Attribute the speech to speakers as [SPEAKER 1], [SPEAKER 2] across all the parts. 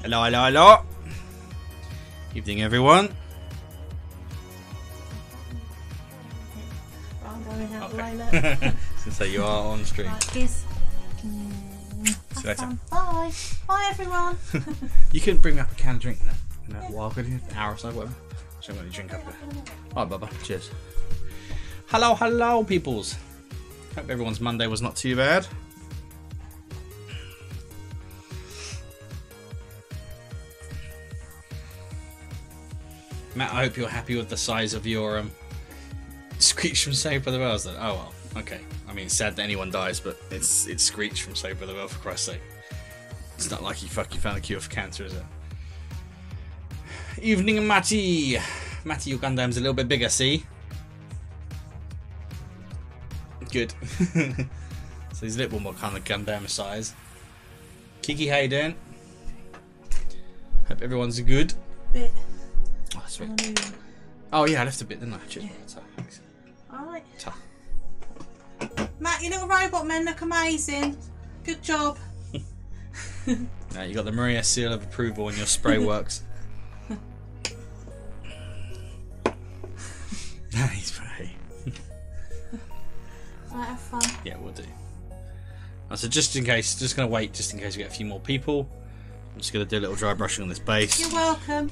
[SPEAKER 1] Hello, hello, hello. Evening, everyone.
[SPEAKER 2] I'm going out the way,
[SPEAKER 1] Okay.
[SPEAKER 2] look.
[SPEAKER 1] So you are on stream.
[SPEAKER 2] Right, kiss.
[SPEAKER 1] See you later.
[SPEAKER 2] Bye. Bye, everyone.
[SPEAKER 1] You can bring me up a can of drink in a while, could you? An hour or so, whatever. So I'm going to drink up there. Alright, Bubba. Cheers. Hello, hello, peoples. Hope everyone's Monday was not too bad. Matt, I hope you're happy with the size of your Screech from Saved by the Bell. Oh well, okay. I mean, it's sad that anyone dies, but it's Screech from Saved by the Bell, for Christ's sake. It's not like you fucking found a cure for cancer, is it? Evening, Matty. Matty, your Gundam's a little bit bigger, see? Good. So he's a little more kind of Gundam size. Kiki, how you doing? Hope everyone's good.
[SPEAKER 2] Bit.
[SPEAKER 1] Oh, sweet. Oh yeah, I left a bit, didn't I? Cheers.
[SPEAKER 2] Alright.
[SPEAKER 1] Ta.
[SPEAKER 2] Matt, your little robot men look amazing. Good job.
[SPEAKER 1] Now you got the Maria seal of approval and your spray works. Nice spray.
[SPEAKER 2] Right, have fun.
[SPEAKER 1] Yeah, we'll do. So just in case, just going to wait just in case we get a few more people. I'm just going to do a little dry brushing on this base.
[SPEAKER 2] You're welcome.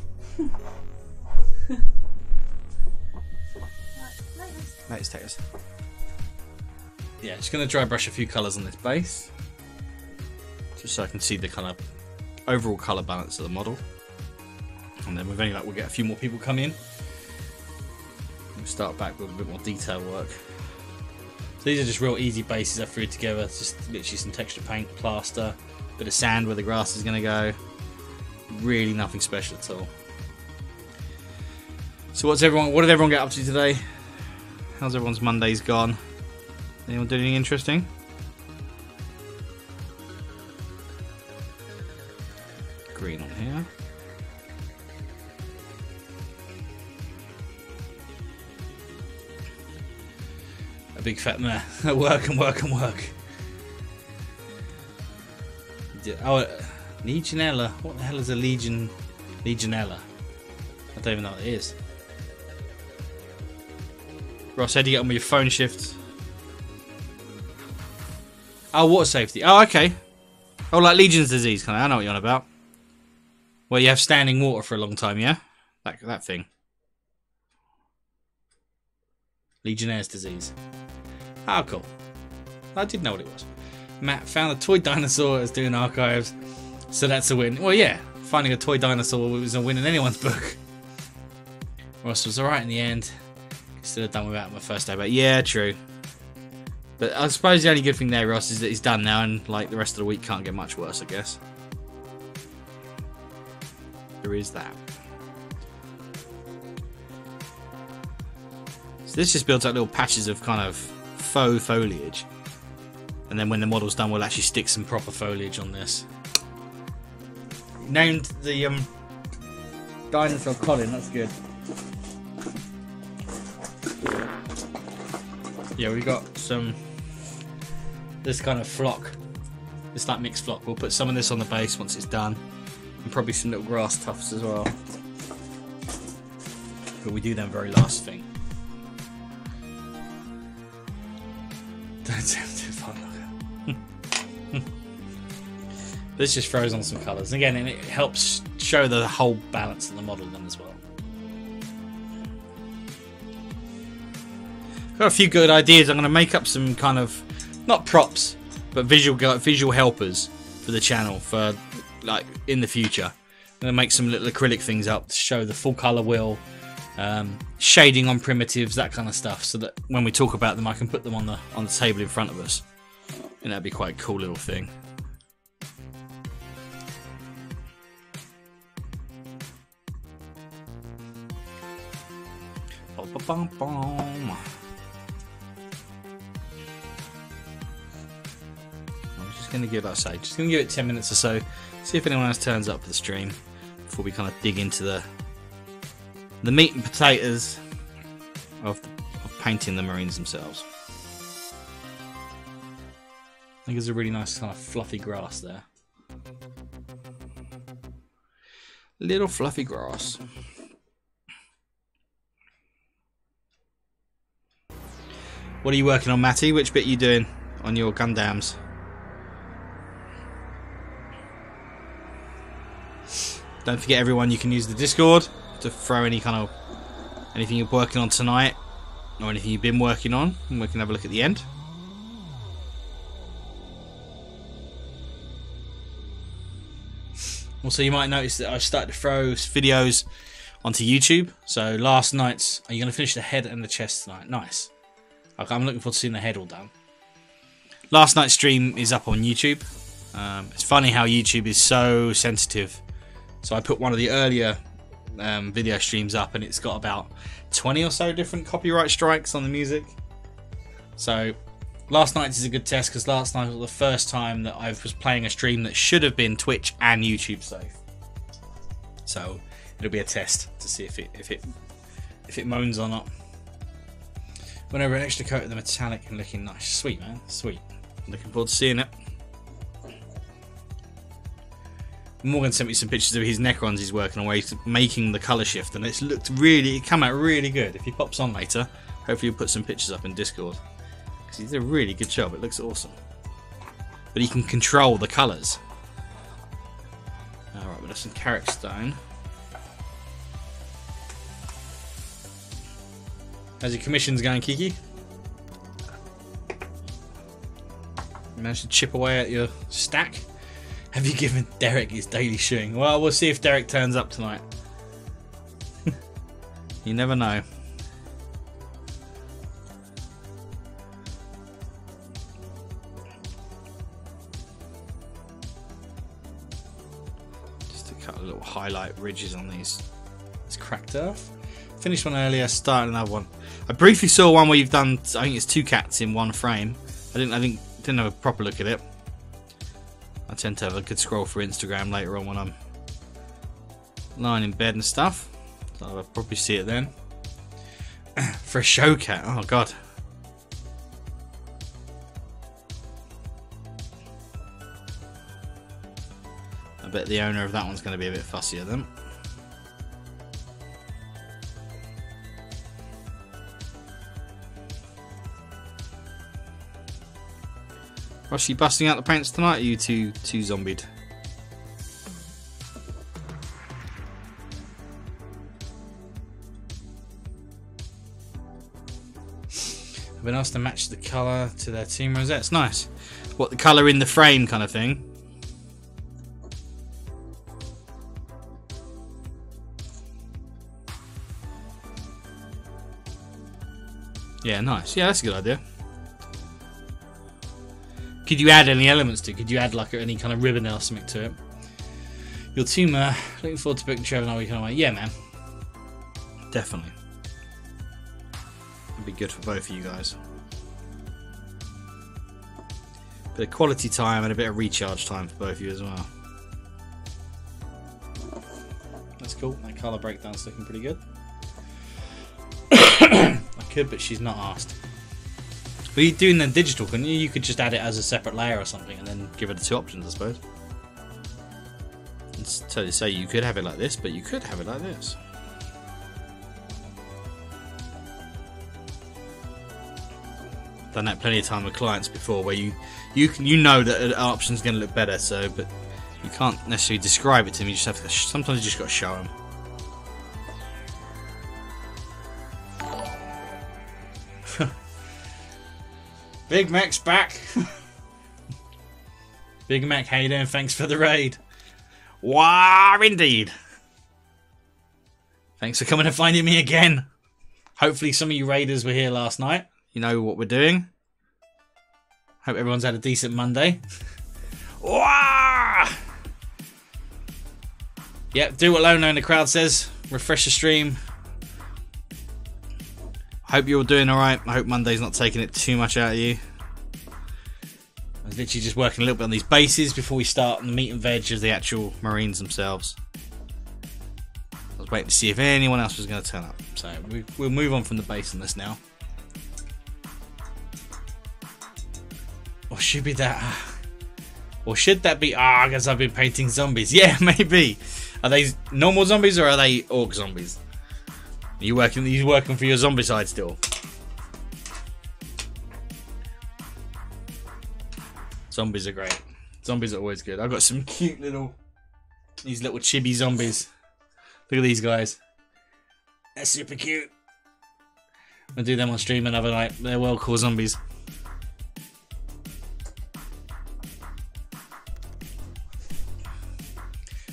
[SPEAKER 1] Let's take us. Yeah, just going to dry brush a few colours on this base. Just so I can see the kind of overall colour balance of the model. And then with any luck, we'll get a few more people come in. We'll start back with a bit more detail work. So these are just real easy bases I threw together. It's just literally some texture paint, plaster, bit of sand where the grass is going to go. Really nothing special at all. So what did everyone get up to today? How's everyone's Mondays gone? Anyone do anything interesting? Green on here. A big fat man. Work and work and work. Oh, Legionella. What the hell is a Legionella? I don't even know what it is. Ross, how do you get on with your phone shift? Oh, water safety. Oh, okay. Oh, like Legion's disease, kind of. I know what you're on about. Where you have standing water for a long time, yeah? That thing. Legionnaire's disease. Oh, cool. I did know what it was. Matt found a toy dinosaur as doing archives, so that's a win. Well, yeah, finding a toy dinosaur was a win in anyone's book. Ross was alright in the end. Still done without my first day, but yeah, true. But I suppose the only good thing there, Ross, is that he's done now, and like the rest of the week can't get much worse, I guess. There is that. So this just builds up little patches of kind of faux foliage, and then when the model's done, we'll actually stick some proper foliage on this. Named the dinosaur Colin. That's good. Yeah, we got some this kind of flock, this like mixed flock. We'll put some of this on the base once it's done, and probably some little grass tufts as well. But we do them very last thing. Don't sound too fun. This just throws on some colours again, and it helps show the whole balance of the model then as well. Got a few good ideas. I'm going to make up some kind of not props, but visual helpers for the channel for like in the future. I'm going to make some little acrylic things up to show the full color wheel, shading on primitives, that kind of stuff, so that when we talk about them, I can put them on the table in front of us, and that'd be quite a cool little thing. Ba-ba-bum-bum. Going to give it, like I say, just going to give it 10 minutes or so, see if anyone else turns up for the stream before we kind of dig into the meat and potatoes of painting the marines themselves. I think there's a really nice kind of fluffy grass there. Little fluffy grass. What are you working on, Matty? Which bit are you doing on your Gundams? Don't forget, everyone, you can use the Discord to throw any kind of anything you're working on tonight or anything you've been working on, and we can have a look at the end. Also, you might notice that I've started to throw videos onto YouTube. So last night's... Are you going to finish the head and the chest tonight? Nice. Okay, I'm looking forward to seeing the head all done. Last night's stream is up on YouTube. It's funny how YouTube is so sensitive. So I put one of the earlier video streams up, and it's got about 20 or so different copyright strikes on the music. So last night's is a good test, because last night was the first time that I was playing a stream that should have been Twitch and YouTube safe. So it'll be a test to see if it moans or not. Went over an extra coat of the metallic and looking nice. Sweet, man. Sweet. Looking forward to seeing it. Morgan sent me some pictures of his Necrons he's working on, where he's making the colour shift, and it come out really good. If he pops on later, hopefully he'll put some pictures up in Discord, because he did a really good job. It looks awesome. But he can control the colours. Alright, we've got some Carrick Stone. How's your commissions going, Kiki? You managed to chip away at your stack? Have you given Derek his daily shoeing? Well, we'll see if Derek turns up tonight. You never know. Just to cut a little highlight ridges on these. It's cracked earth. Finished one earlier, started another one. I briefly saw one where you've done, I think it's 2 cats in one frame. I didn't have a proper look at it. I tend to have a good scroll through Instagram later on when I'm lying in bed and stuff. So I'll probably see it then. For a show cat, oh god. I bet the owner of that one's going to be a bit fussier then. Was she busting out the paints tonight? Or are you too zombied? I've been asked to match the colour to their team rosettes. Nice. What, the colour in the frame kind of thing? Yeah, nice. Yeah, that's a good idea. Could you add any elements to it? Could you add like any kind of ribbon or something to it? Your team, looking forward to booking Trevor and we can. Yeah, man. Definitely. It'd be good for both of you guys. Bit of quality time and a bit of recharge time for both of you as well. That's cool. That colour breakdown's looking pretty good. I could, but she's not asked. But you're doing the digital, couldn't you? You could just add it as a separate layer or something and then give it the 2 options, I suppose. It's totally say you could have it like this, but you could have it like this. Done that plenty of time with clients before, where you know that an option's going to look better, so but you can't necessarily describe it to them. You just have to. Sometimes you just got to show them. Big Mac's back. Big Mac, how you doing? Thanks for the raid. Wow, indeed. Thanks for coming and finding me again. Hopefully some of you raiders were here last night. You know what we're doing. Hope everyone's had a decent Monday. Wow! Yep, do what Lono in the crowd says. Refresh the stream. Hope you're all doing alright. I hope Monday's not taking it too much out of you. I was literally just working a little bit on these bases before we start on the meat and veg of the actual Marines themselves. I was waiting to see if anyone else was going to turn up. So we'll move on from the base on this now. Or should that be because I've been painting zombies? Yeah, maybe. Are they normal zombies or are they orc zombies? Are you working for your zombie side still? Zombies are great. Zombies are always good. I've got some cute these little chibi zombies. Look at these guys. They're super cute. I'll do them on stream another night. They're well cool zombies.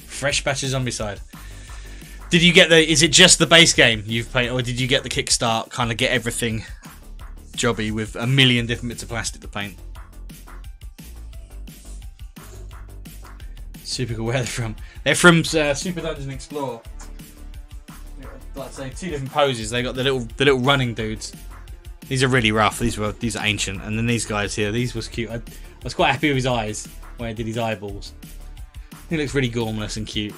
[SPEAKER 1] Fresh batch of zombie side. Did you get is it just the base game you've played, or did you get the kickstart, kind of get everything jobby with a million different bits of plastic to paint? Super cool. Where are they from? They're from Super Dungeon Explorer. Like I say, 2 different poses. They got the little running dudes. These are really rough. These are ancient. And then these guys here. These was cute. I was quite happy with his eyes when I did his eyeballs. He looks really gormless and cute.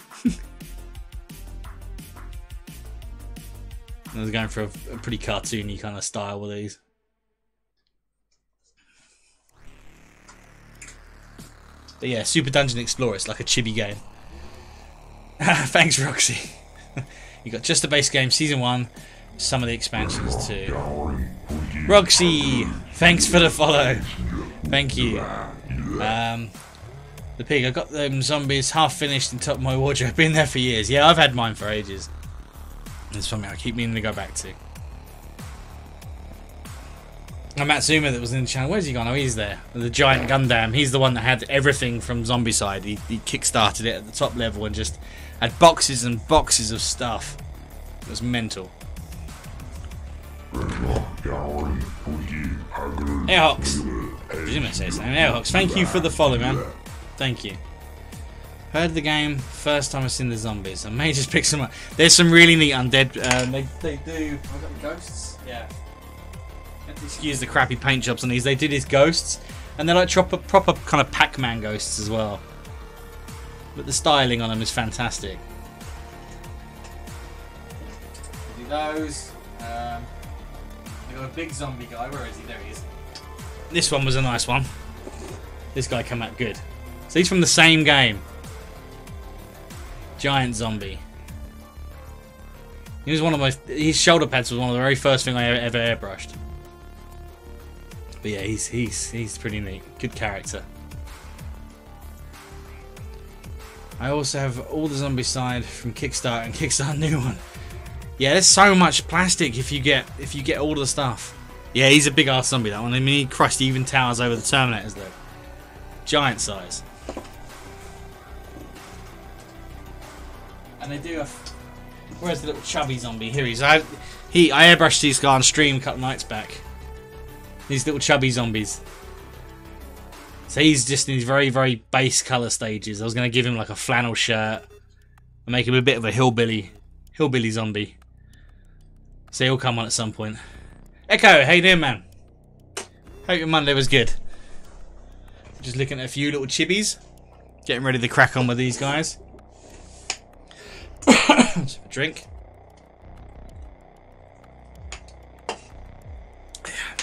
[SPEAKER 1] I was going for a pretty cartoony kind of style with these. But yeah, Super Dungeon Explorer, it's like a chibi game. Thanks, Roxy. You got just the base game, Season 1, some of the expansions too. Roxy, thanks for the follow. Thank you. The pig, I got them zombies half finished and top of my wardrobe. Been there for years. Yeah, I've had mine for ages. It's something I keep meaning to go back to. And Matsuma that was in the channel, where's he gone? Oh, he's there. The giant Gundam. He's the one that had everything from Zombie Side. He kickstarted it at the top level and just had boxes and boxes of stuff. It was mental. Airhawks. Did you say something? Airhawks, thank you for the follow, man. Thank you. Heard the game, first time I've seen the zombies. I may just pick some up. There's some really neat undead. They do. I've got the ghosts. Yeah. Excuse the crappy paint jobs on these. They did his ghosts, and they're like proper kind of Pac-Man ghosts as well. But the styling on them is fantastic. Do those. They got a big zombie guy. Where is he? There he is. This one was a nice one. This guy came out good. So he's from the same game. Giant zombie. He was one of my. His shoulder pads was one of the very first thing I ever airbrushed. But yeah, he's pretty neat. Good character. I also have all the zombie side from Kickstarter and Kickstarter new one. Yeah, there's so much plastic if you get all the stuff. Yeah, he's a big ass zombie, that one. I mean, he crushed even towers over the Terminators though. Giant size. And they do have. Where's the little chubby zombie? Here he is. I airbrushed this guy on stream a couple nights back. These little chubby zombies. So he's just in these very, very base colour stages. I was going to give him like a flannel shirt and make him a bit of a hillbilly zombie. So he'll come on at some point. Echo, how you doing, man? Hope your Monday was good. Just looking at a few little chibis. Getting ready to crack on with these guys. Let's have a drink.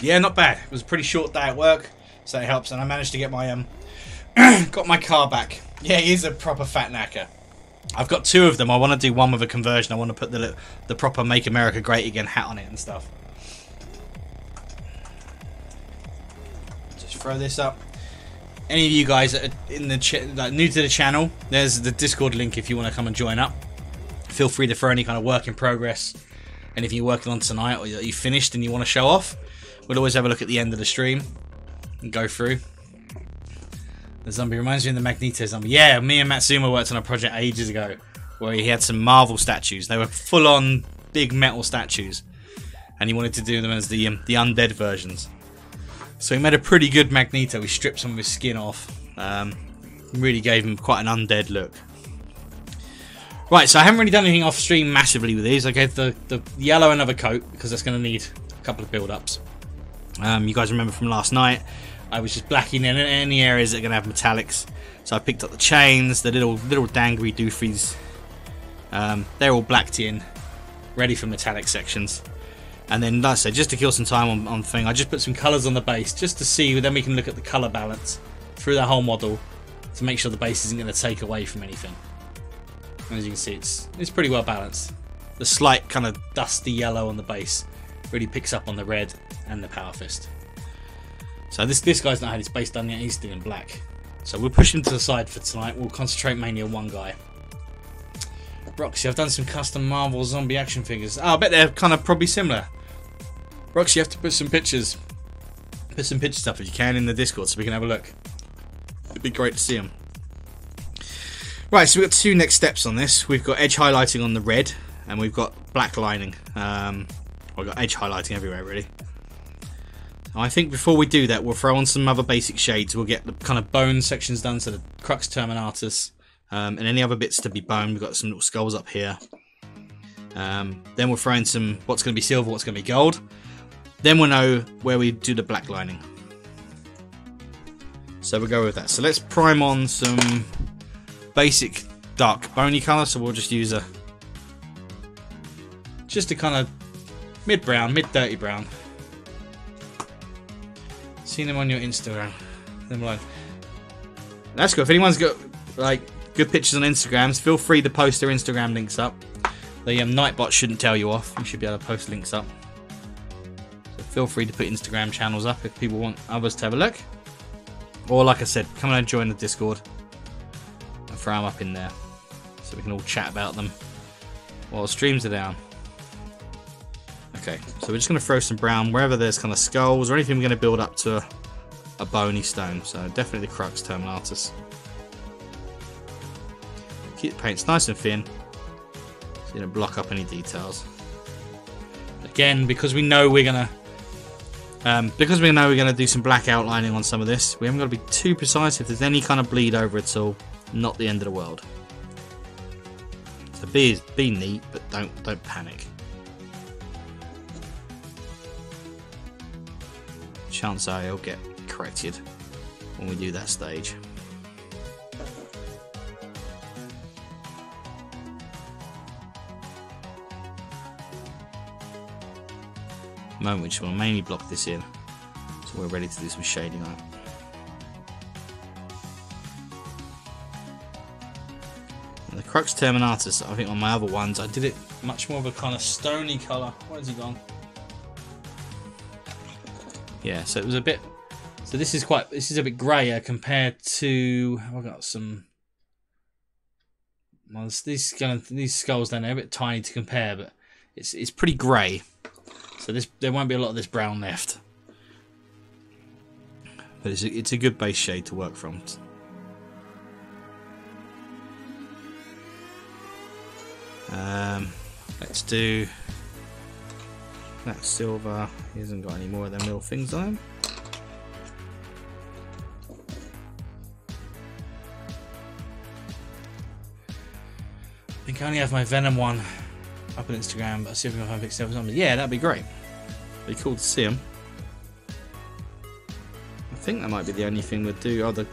[SPEAKER 1] Yeah, not bad. It was a pretty short day at work, so it helps. And I managed to get my got my car back. Yeah, he is a proper fat knacker. I've got 2 of them. I want to do one with a conversion. I want to put the proper "Make America Great Again" hat on it and stuff. Just throw this up. Any of you guys that are in the like new to the channel, there's the Discord link if you want to come and join up. Feel free to throw any kind of work in progress. And if you're working on tonight or you finished and you want to show off, we'll always have a look at the end of the stream and go through. The zombie reminds me of the Magneto zombie. Yeah, me and Matsuma worked on a project ages ago where he had some Marvel statues. They were full-on big metal statues, and he wanted to do them as the undead versions. So he made a pretty good Magneto. We stripped some of his skin off. Really gave him quite an undead look. Right, so I haven't really done anything off stream massively with these. I gave the yellow another coat because that's going to need a couple of build-ups. You guys remember from last night, I was just blacking in any areas that are going to have metallics. So I picked up the chains, the little dangly doofies. They're all blacked in, ready for metallic sections. And then, like I said, just to kill some time on thing, I just put some colours on the base just to see. Then we can look at the colour balance through the whole model to make sure the base isn't going to take away from anything. As you can see, it's pretty well balanced. The slight kind of dusty yellow on the base really picks up on the red and the Power Fist. So this guy's not had his base done yet, he's still in black. So we'll push him to the side for tonight. We'll concentrate mainly on one guy. Roxy, I've done some custom Marvel zombie action figures. Oh, I bet they're kind of probably similar. Roxy, you have to put some pictures up if you can in the Discord so we can have a look. It'd be great to see them. Right, so we've got two next steps on this. We've got edge highlighting on the red, and we've got black lining. We've got edge highlighting everywhere, really. I think before we do that, we'll throw on some other basic shades. We'll get the kind of bone sections done, so the crux terminatus, and any other bits to be boned. We've got some little skulls up here. Then we'll throw in some what's going to be silver, what's going to be gold. Then we'll know where we do the black lining. So we'll go with that. So let's prime on some basic dark bony colour. So we'll just use a kind of mid-brown, mid-dirty brown. Seen them on your Instagram. That's good. If anyone's got like good pictures on Instagrams, feel free to post their Instagram links up. The Nightbot shouldn't tell you off. You should be able to post links up. So feel free to put Instagram channels up if people want others to have a look. Or like I said, come and join the Discord and throw them up in there so we can all chat about them while streams are down. Okay, so we're just going to throw some brown wherever there's kind of skulls or anything we're going to build up to a bony stone. So definitely the crux terminatus. Keep the paints nice and thin so you don't block up any details. Again, because we know we're going to do some black outlining on some of this, we haven't got to be too precise. If there's any kind of bleed over at all, not the end of the world. So be neat, but don't panic. Chances are it'll get corrected when we do that stage. At the moment we just want to mainly block this in, so we're ready to do some shading on it. And the crux terminatus, I think on my other ones I did it much more of a kind of stony colour. Where has he gone? Yeah, so it was a bit. So this is a bit grayer compared to. I've got some. Well, these skulls down there are a bit tiny to compare, but it's pretty grey. So there won't be a lot of this brown left. But it's a good base shade to work from. Let's do. That's silver. He hasn't got any more of them little things on him. I think I only have my Venom one up on Instagram, but I'll see if I can find pictures of something. Yeah, that'd be great. Be cool to see him. I think that might be the only thing we'd do. Oh, the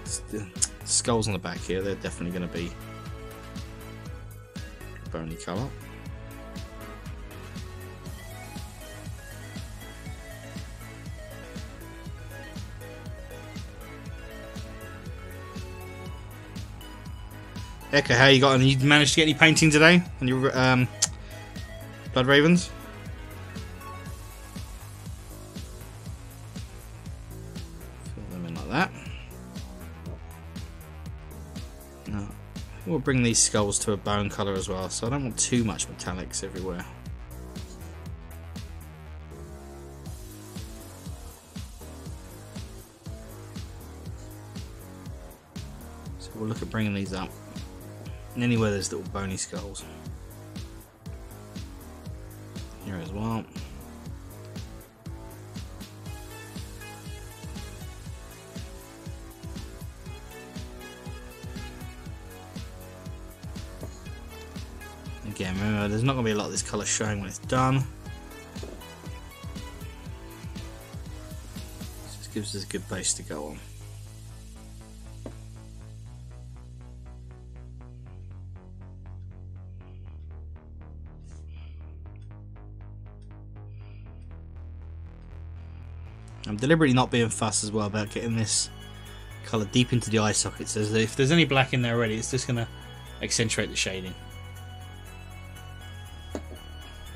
[SPEAKER 1] skulls on the back here, they're definitely going to be bony colour. Eka, how you got on? You managed to get any painting today on your Blood Ravens? Fill them in like that. Now, we'll bring these skulls to a bone colour as well, so I don't want too much metallics everywhere. So we'll look at bringing these up. And anywhere there's little bony skulls. Here as well. Again, remember, there's not going to be a lot of this colour showing when it's done. This just gives us a good base to go on. I'm deliberately not being fussed as well about getting this colour deep into the eye sockets. If there's any black in there already, it's just going to accentuate the shading.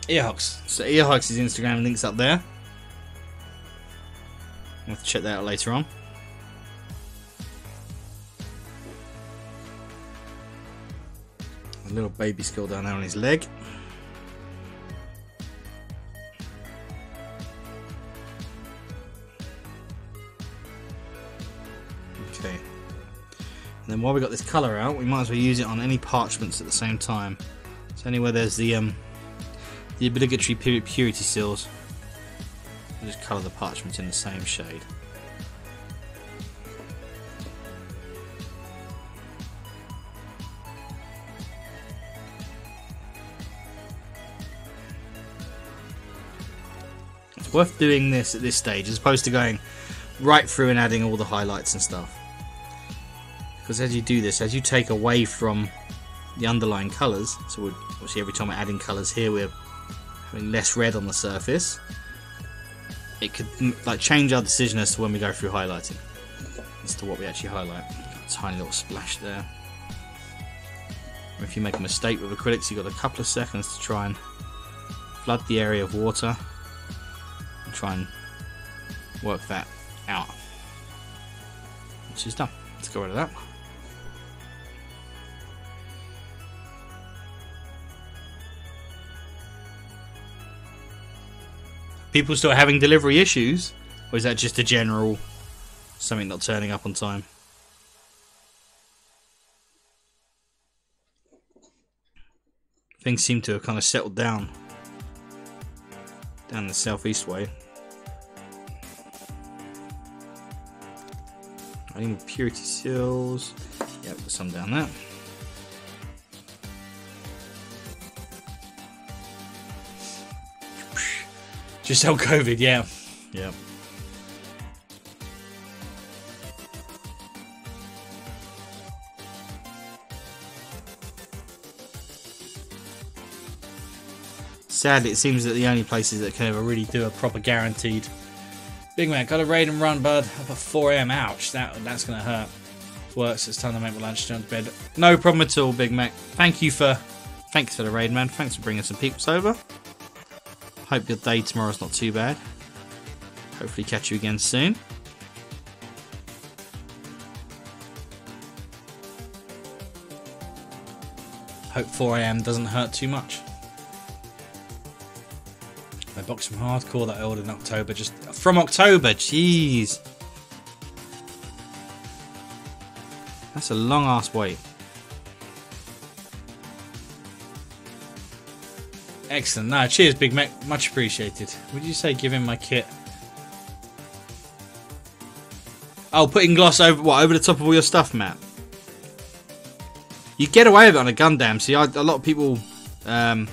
[SPEAKER 1] Earhawks. So Earhawks' Instagram link's up there. I'll have to check that out later on. A little baby skull down there on his leg. Okay. And then while we got this colour out, we might as well use it on any parchments at the same time. So anywhere there's the obligatory purity seals, we'll just colour the parchment in the same shade. It's worth doing this at this stage as opposed to going right through and adding all the highlights and stuff. Because as you do this, as you take away from the underlying colours, so obviously every time we're adding colours here we're having less red on the surface, it could like change our decision as to when we go through highlighting, as to what we actually highlight. A tiny little splash there. Or if you make a mistake with acrylics, you've got a couple of seconds to try and flood the area of water and try and work that out. Which is done. Let's get rid of that. People still having delivery issues, or is that just a general something not turning up on time? Things seem to have kind of settled down the southeast way. I need more purity seals. Yeah, put some down there. Just sell COVID, yeah. Yeah. Sadly, it seems that the only places that can ever really do a proper guaranteed Big Mac, got a raid and run, bud. Up at 4 AM. Ouch, that's gonna hurt. Works, it's time to make my lunch, jump to bed. No problem at all, Big Mac. Thanks for the raid, man. Thanks for bringing some peeps over. Hope your day tomorrow's not too bad. Hopefully catch you again soon. Hope 4 AM doesn't hurt too much. My box from Hardcore that I ordered in October, just from October, jeez. That's a long ass wait. Excellent. No, cheers, Big Mac. Much appreciated. Would you say give him my kit? Oh, putting gloss over what? Over the top of all your stuff, Matt? You get away with it on a Gundam. See, a lot of people, a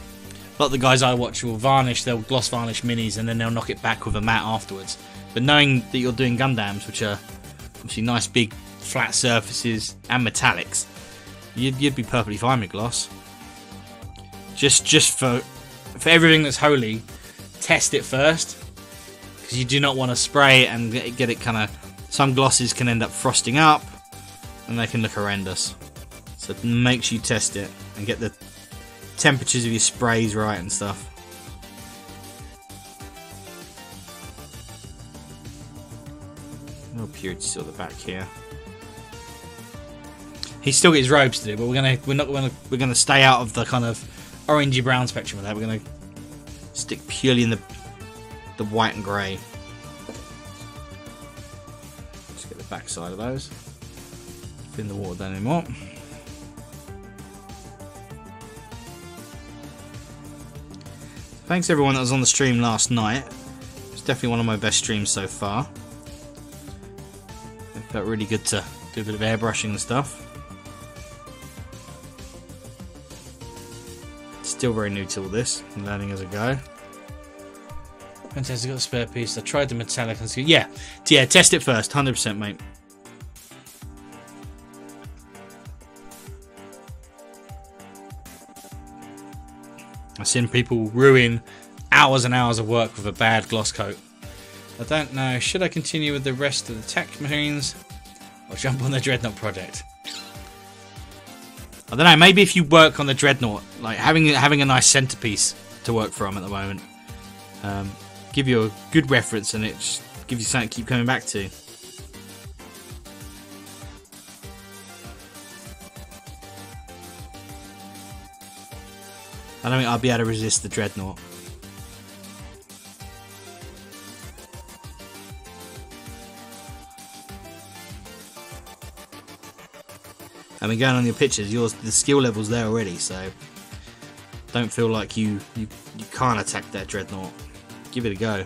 [SPEAKER 1] lot of the guys I watch will varnish. They'll gloss varnish minis and then they'll knock it back with a matte afterwards. But knowing that you're doing Gundams, which are obviously nice big flat surfaces and metallics, you'd be perfectly fine with gloss. Just for everything that's holy, test it first, because you do not want to spray and get it kind of. Some glosses can end up frosting up, and they can look horrendous. So make sure you test it and get the temperatures of your sprays right and stuff. No purity still at the back here. He's still got his robes to do, but we're gonna stay out of the kind of orangey brown spectrum with that. We're gonna stick purely in the white and grey. Just get the back side of those. Thin the water down anymore. Thanks everyone that was on the stream last night. It was definitely one of my best streams so far. It felt really good to do a bit of airbrushing and stuff. Still very new to all this, I'm learning as I go. Fantastic, got a spare piece. I tried the metallic and yeah, test it first, 100%, mate. I've seen people ruin hours and hours of work with a bad gloss coat. I don't know, should I continue with the rest of the tech machines or jump on the Dreadnought project? I don't know, maybe if you work on the Dreadnought, like having a nice centerpiece to work from at the moment. Give you a good reference, and it just gives you something to keep coming back to. I don't think I'll be able to resist the Dreadnought. I mean, going on your pictures, the skill level's there already, so don't feel like you can't attack that Dreadnought. Give it a go.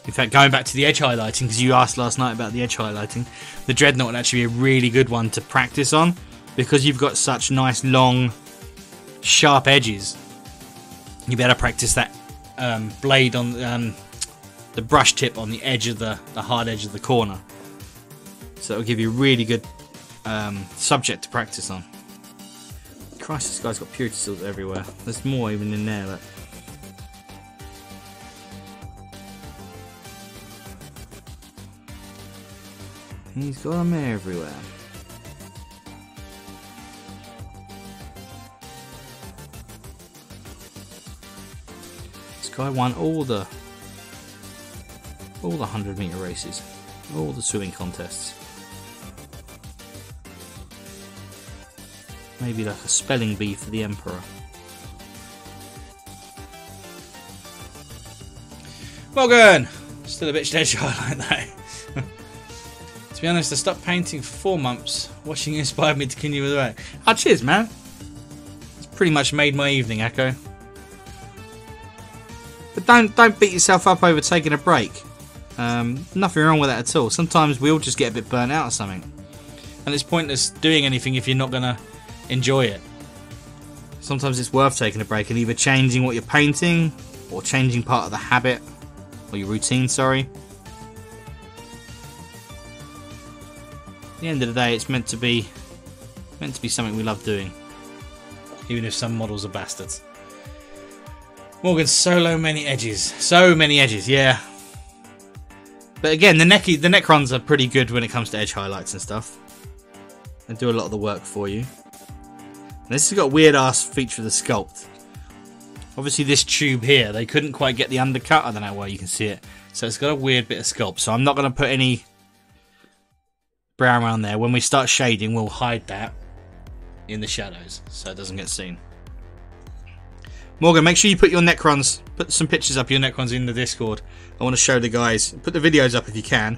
[SPEAKER 1] In fact, going back to the edge highlighting, because you asked last night about the edge highlighting, the Dreadnought would actually be a really good one to practice on, because you've got such nice, long, sharp edges. You better practice that blade on the brush tip on the edge of the hard edge of the corner. So it'll give you a really good subject to practice on. Christ, this guy's got purity seals everywhere. There's more even in there. Look. He's got them everywhere. This guy won all the 100-meter races, all the swimming contests. Maybe like a spelling bee for the Emperor. Morgan! Still a bit edge highlight though. To be honest, I stopped painting for 4 months. Watching you inspired me to continue with the work. Oh, cheers, man. It's pretty much made my evening, Echo. But don't beat yourself up over taking a break. Nothing wrong with that at all. Sometimes we all just get a bit burnt out or something. And it's pointless doing anything if you're not going to enjoy it. Sometimes it's worth taking a break and either changing what you're painting or changing part of the habit or your routine, sorry. At the end of the day, it's meant to be something we love doing, even if some models are bastards. Morgan, so many edges, yeah. But again, the Necrons are pretty good when it comes to edge highlights and stuff. They do a lot of the work for you. And this has got a weird ass feature of the sculpt. Obviously this tube here, they couldn't quite get the undercut. I don't know why you can see it. So it's got a weird bit of sculpt. So I'm not going to put any brown around there. When we start shading, we'll hide that in the shadows so it doesn't get seen. Morgan, make sure you put your Necrons, put some pictures up of your Necrons in the Discord. I want to show the guys, put the videos up if you can.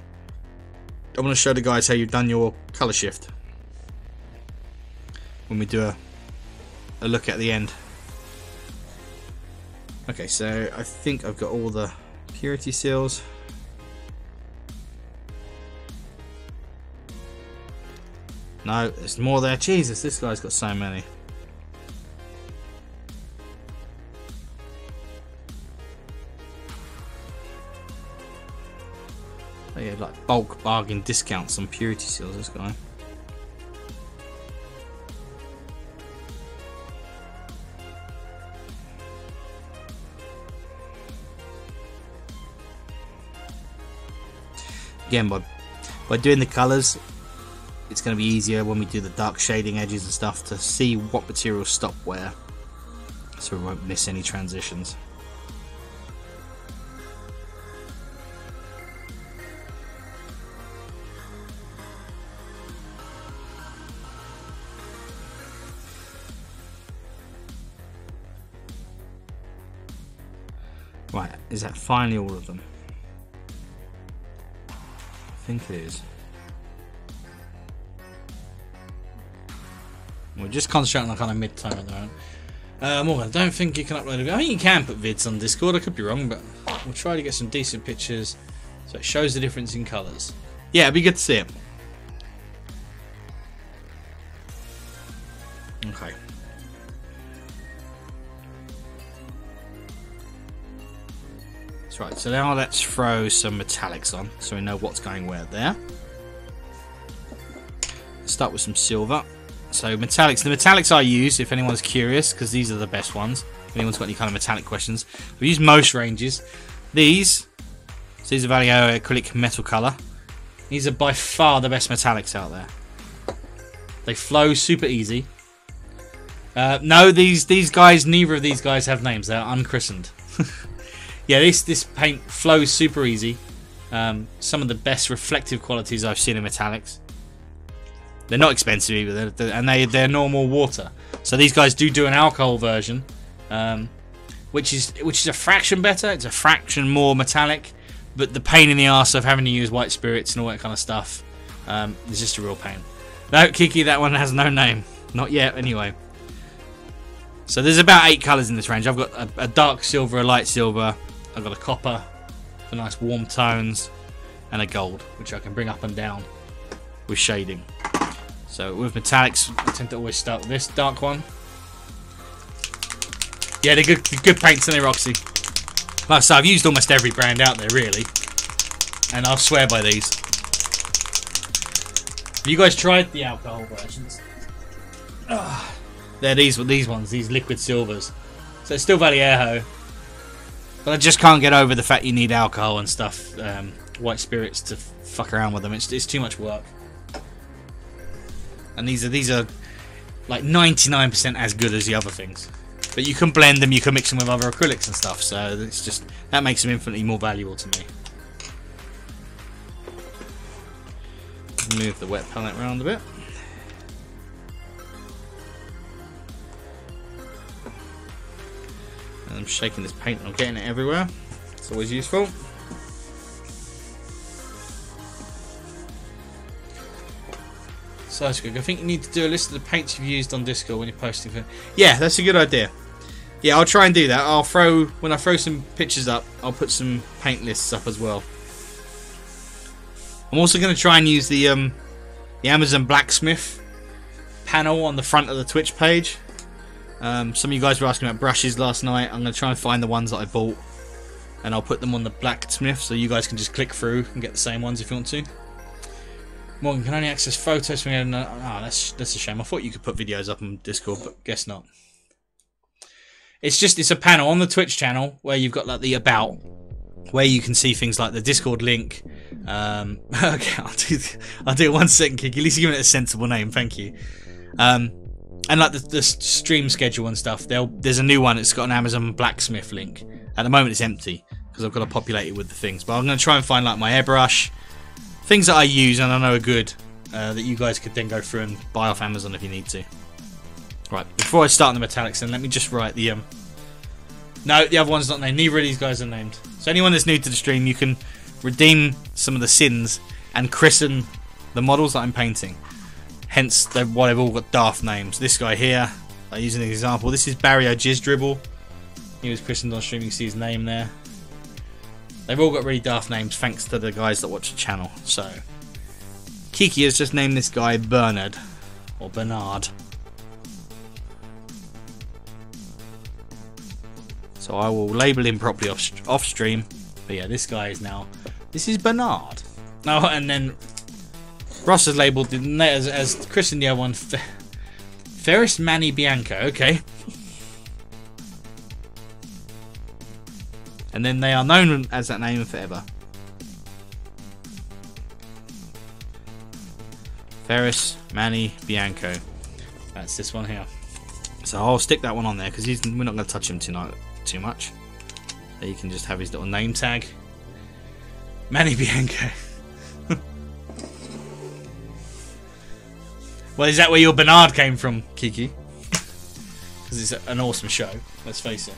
[SPEAKER 1] I want to show the guys how you've done your colour shift when we do a look at the end. Okay, so I think I've got all the purity seals. No, there's more there. Jesus, this guy's got so many. They have like bulk bargain discounts on purity seals, this guy. Again, by doing the colours, it's going to be easier when we do the dark shading edges and stuff to see what materials stop where, so we won't miss any transitions. Right, is that finally all of them? I think it is. We're just concentrating on kind of mid-tone at the moment. Morgan, I don't think you can upload a video. I think you can put vids on Discord, I could be wrong, but we'll try to get some decent pictures so it shows the difference in colours. Yeah, it'd be good to see it. Okay. That's right, so now let's throw some metallics on so we know what's going where there. Let's start with some silver. So metallics, the metallics I use, if anyone's curious, because these are the best ones. If anyone's got any kind of metallic questions, we use most ranges. These So these are Vallejo acrylic metal colour. These are by far the best metallics out there. They flow super easy. No, these guys, neither of these guys have names. They're unchristened. Yeah, this paint flows super easy. Some of the best reflective qualities I've seen in metallics. They're not expensive either, and they're normal water. So these guys do an alcohol version, which is a fraction better. It's a fraction more metallic, but the pain in the arse of having to use white spirits and all that kind of stuff is just a real pain. No, Kiki, that one has no name. Not yet, anyway. So there's about 8 colours in this range. I've got a dark silver, a light silver. I've got a copper for nice warm tones, and a gold, which I can bring up and down with shading. So with metallics, I tend to always start with this dark one. Yeah, they're good paints, aren't they, Roxy? Like I said, I've used almost every brand out there, really, and I'll swear by these. Have you guys tried the alcohol versions? They're these ones, these liquid silvers. So it's still Vallejo, but I just can't get over the fact you need alcohol and stuff, white spirits to fuck around with them. It's too much work. And these are like 99% as good as the other things. But you can blend them, you can mix them with other acrylics and stuff. So it's just, that makes them infinitely more valuable to me. Move the wet palette around a bit. And I'm shaking this paint and I'm getting it everywhere. It's always useful. So I think you need to do a list of the paints you've used on Discord when you're posting. Yeah, that's a good idea. Yeah, I'll try and do that. When I throw some pictures up, I'll put some paint lists up as well. I'm also going to try and use the Amazon Blacksmith panel on the front of the Twitch page. Some of you guys were asking about brushes last night. I'm going to try and find the ones that I bought, and I'll put them on the Blacksmith so you guys can just click through and get the same ones if you want to. Morgan can only access photos from here. Oh, that's a shame. I thought you could put videos up on Discord, but guess not. It's a panel on the Twitch channel where you've got like the about, where you can see things like the Discord link. Okay, I'll do it 1 second, Kiki. At least you're giving it a sensible name, thank you. And like the stream schedule and stuff. There's a new one. It's got an Amazon Blacksmith link. At the moment, it's empty because I've got to populate it with the things. But I'm going to try and find like my airbrush, things that I use and I know are good, that you guys could then go through and buy off Amazon if you need to. Right, before I start on the metallics, then let me just write the no, the other one's not named. Neither of these guys are named. So anyone that's new to the stream, you can redeem some of the sins and christen the models that I'm painting. Hence, why they've all got daft names. This guy here, I use an example. This is Barrio Jizz Dribble. He was christened on stream. You can see his name there. They've all got really daft names thanks to the guys that watch the channel. So, Kiki has just named this guy Bernard, or Bernard. So I will label him properly off stream. But yeah, this guy is now, this is Bernard. Oh, and then Ross has labelled as christened the other one, Ferris Manny Bianco. Okay. And then they are known as that name forever. Ferris Manny Bianco. That's this one here. So I'll stick that one on there because we're not going to touch him tonight too much. So you can just have his little name tag. Manny Bianco. Well, is that where your Bernard came from, Kiki? Because it's an awesome show, let's face it.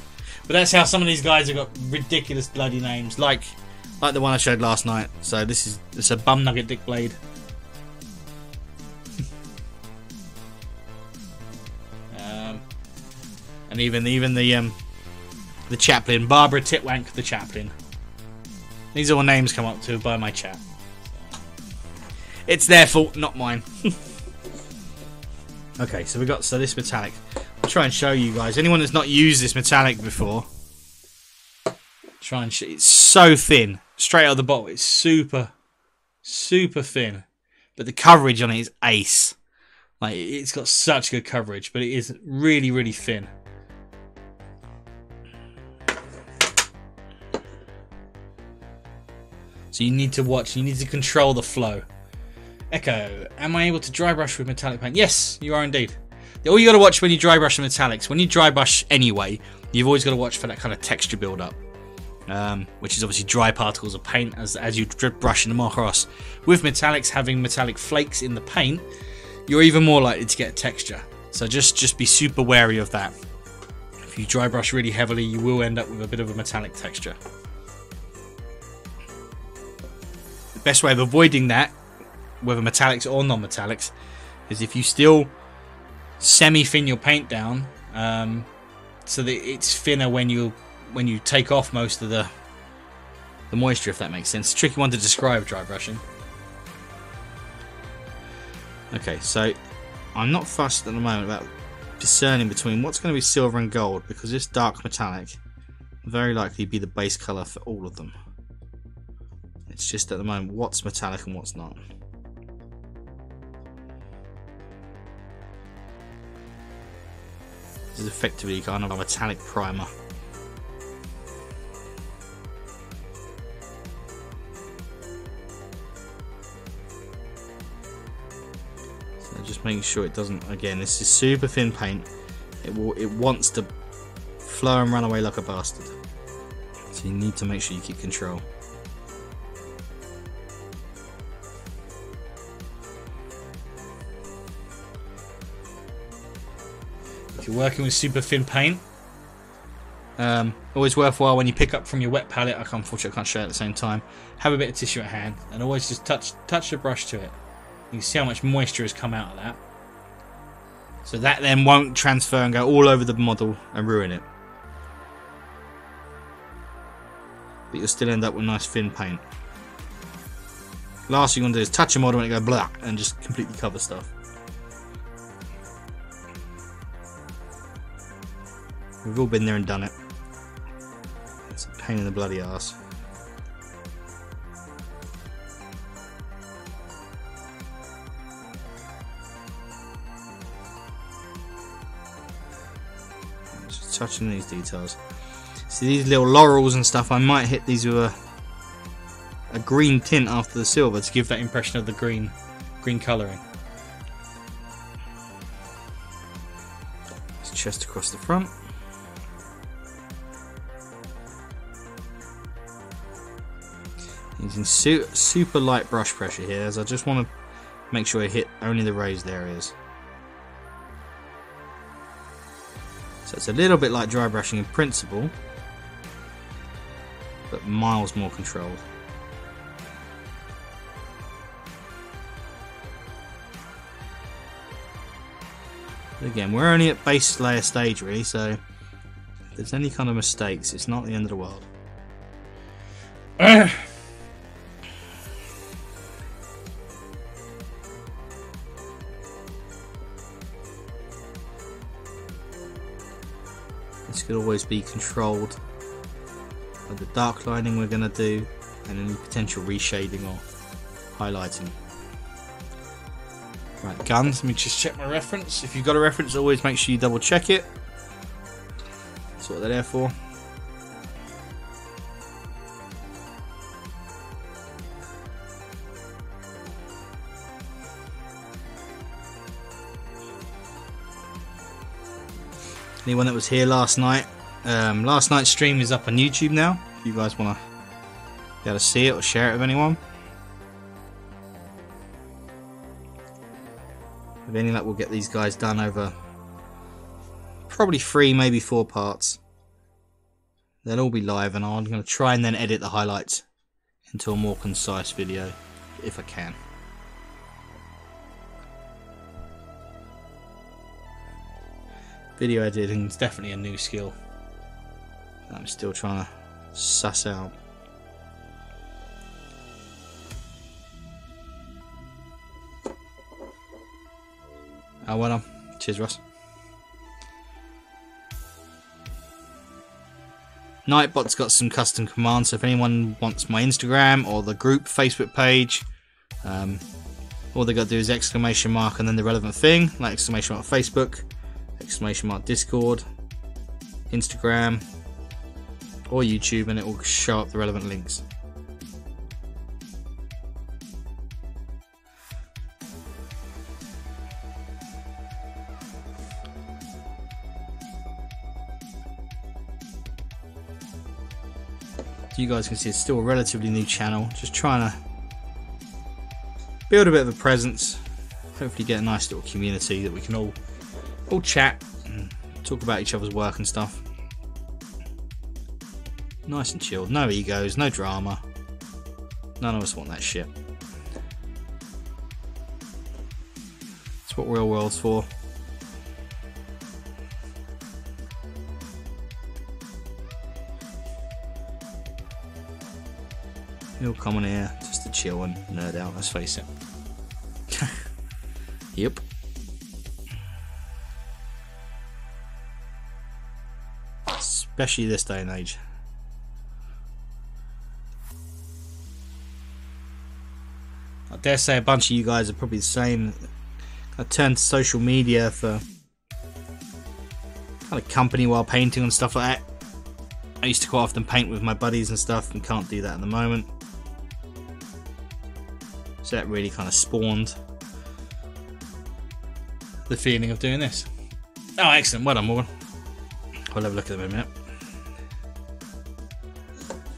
[SPEAKER 1] But that's how some of these guys have got ridiculous bloody names, like the one I showed last night. So it's a bum nugget dick blade. And even the chaplain, Barbara Titwank the chaplain. These are all names come up to by my chat. It's their fault, not mine. Okay, so this metallic. I'll try and show you guys. Anyone that's not used this metallic before, try and it's so thin. Straight out of the bottle, it's super, super thin. But the coverage on it is ace. Like, it's got such good coverage, but it is really, really thin. So you need to watch, you need to control the flow. Echo, am I able to dry brush with metallic paint? Yes, you are indeed. All you got to watch when you dry brush the metallics, when you dry brush anyway, you've always got to watch for that kind of texture build up. Which is obviously dry particles of paint as you brushing them across. With metallics, having metallic flakes in the paint, you're even more likely to get texture. So just be super wary of that. If you dry brush really heavily, you will end up with a bit of a metallic texture. The best way of avoiding that, whether metallics or non-metallics, is if you still semi-thin your paint down, so that it's thinner when you take off most of the moisture, if that makes sense. It's a tricky one to describe, dry brushing. Okay, so I'm not fussed at the moment about discerning between what's going to be silver and gold, because this dark metallic will very likely be the base colour for all of them. It's just at the moment what's metallic and what's not. This is effectively kind of a metallic primer. Just making sure it doesn't, again, this is super thin paint. It wants to flow and run away like a bastard. So you need to make sure you keep control. If you're working with super thin paint, always worthwhile when you pick up from your wet palette, unfortunately I can't show it at the same time, have a bit of tissue at hand and always just touch the brush to it. You can see how much moisture has come out of that. So that then won't transfer and go all over the model and ruin it. But you'll still end up with nice thin paint. Last thing you want to do is touch a model and it go blah and just completely cover stuff. We've all been there and done it. It's a pain in the bloody arse. Touching these details. See these little laurels and stuff, I might hit these with a green tint after the silver to give that impression of the green colouring. It's chest across the front. Using super light brush pressure here, as I just want to make sure I hit only the raised areas. So it's a little bit like dry brushing in principle, but miles more controlled. But again, we're only at base layer stage really, so if there's any kind of mistakes, it's not the end of the world. This could always be controlled by the dark lining we're going to do and any potential reshading or highlighting. Right, guns, let me just check my reference. If you've got a reference, always make sure you double check it. That's what they're there for. Anyone that was here last night, last night's stream is up on YouTube now. If you guys want to be able to see it or share it with anyone. With any luck, we'll get these guys done over probably 3, maybe 4 parts. They'll all be live, and I'm going to try and then edit the highlights into a more concise video if I can. Video editing is definitely a new skill that I'm still trying to suss out. Oh, well done. Cheers, Russ. Nightbot's got some custom commands, so if anyone wants my Instagram or the group Facebook page, all they got to do is exclamation mark and then the relevant thing, like exclamation mark Facebook, exclamation mark Discord, Instagram, or YouTube, and it will show up the relevant links. You guys can see it's still a relatively new channel. Just trying to build a bit of a presence. Hopefully get a nice little community that we can all chat and talk about each other's work and stuff. Nice and chilled. No egos, no drama. None of us want that shit. That's what real world's for. We all come on here just to chill and nerd out, let's face it. Yep. Especially this day and age. I dare say a bunch of you guys are probably the same. I turned to social media for kind of company while painting and stuff like that. I used to quite often paint with my buddies and stuff, and can't do that at the moment. So that really kind of spawned the feeling of doing this. Oh, excellent. Well done, Morgan. I'll have a look at them in a minute.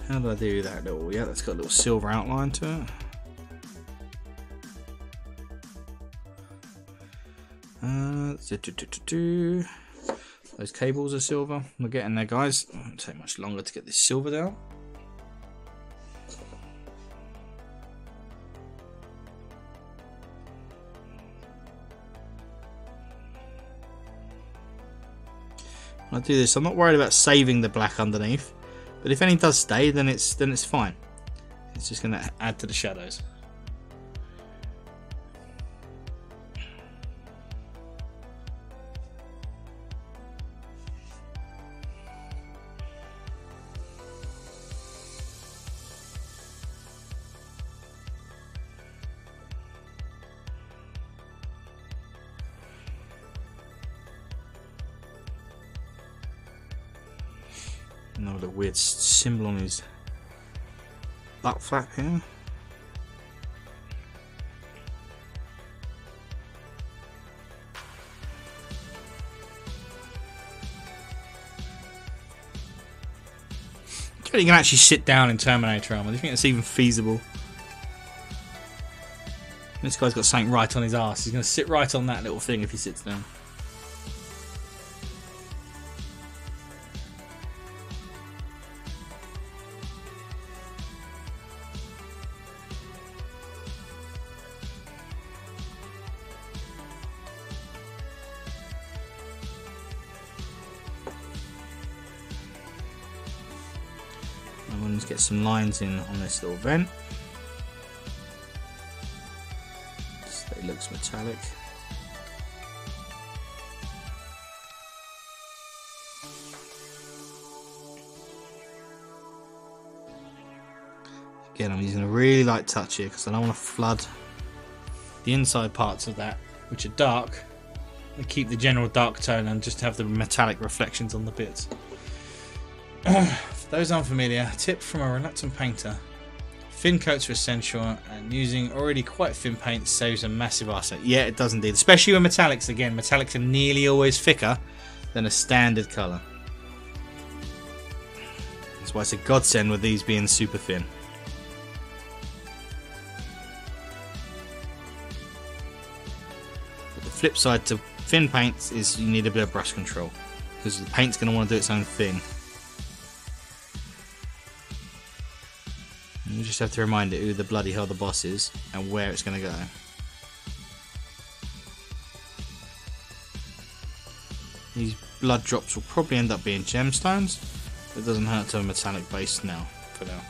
[SPEAKER 1] How do I do that little... Yeah, that's got a little silver outline to it. Those cables are silver. We're getting there, guys. It won't take much longer to get this silver down. When I do this, I'm not worried about saving the black underneath, but if any does stay, then it's fine. It's just going to add to the shadows. Another weird symbol on his butt flap here. You can actually sit down in Terminator armor. Do you think that's even feasible? This guy's got something right on his ass. He's going to sit right on that little thing if he sits down. I'm going to get some lines in on this little vent. So it looks metallic. Again, I'm using a really light touch here because I don't want to flood the inside parts of that, which are dark, and keep the general dark tone and just have the metallic reflections on the bits. For those unfamiliar, tip from a reluctant painter: thin coats are essential, and using already quite thin paint saves a massive arse. Yeah, it does indeed, especially with metallics. Again, metallics are nearly always thicker than a standard colour. That's why it's a godsend with these being super thin. But the flip side to thin paints is you need a bit of brush control, because the paint's going to want to do its own thing. You just have to remind it who the bloody hell the boss is and where it's going to go. These blood drops will probably end up being gemstones, but it doesn't hurt to have a metallic base now, for now.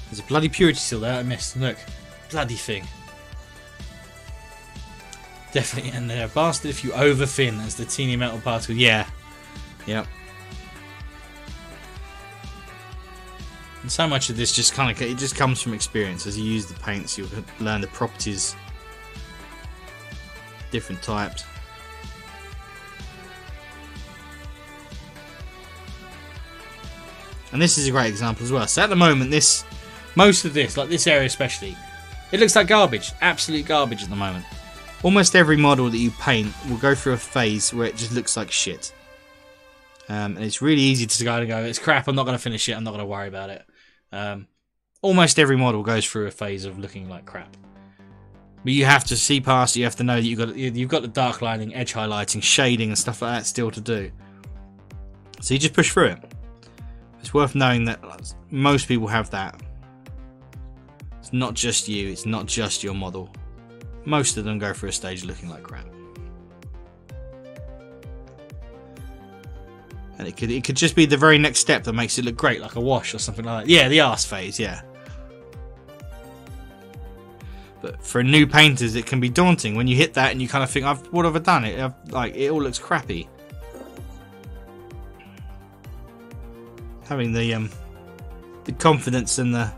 [SPEAKER 1] There's a bloody purity seal there I missed. Look, bloody thing. Definitely, and they're a bastard if you over thin as the teeny metal particle. Yeah. Yep. And so much of this just kind of, it just comes from experience. As you use the paints, you'll learn the properties, different types. And this is a great example as well. So at the moment, most of this, like this area especially, it looks like garbage, absolute garbage at the moment. almost every model that you paint will go through a phase where it just looks like shit. And it's really easy to go, it's crap, I'm not going to finish it, I'm not going to worry about it. Almost every model goes through a phase of looking like crap. But you have to see past it, you have to know that you've got the dark lining, edge highlighting, shading and stuff like that still to do. So you just push through it. It's worth knowing that most people have that. It's not just you, it's not just your model. Most of them go through a stage looking like crap. And it could just be the very next step that makes it look great, like a wash or something like that. Yeah, the arse phase, yeah. But for new painters, it can be daunting when you hit that and you kind of think, what have I done? It all looks crappy. Having the confidence and the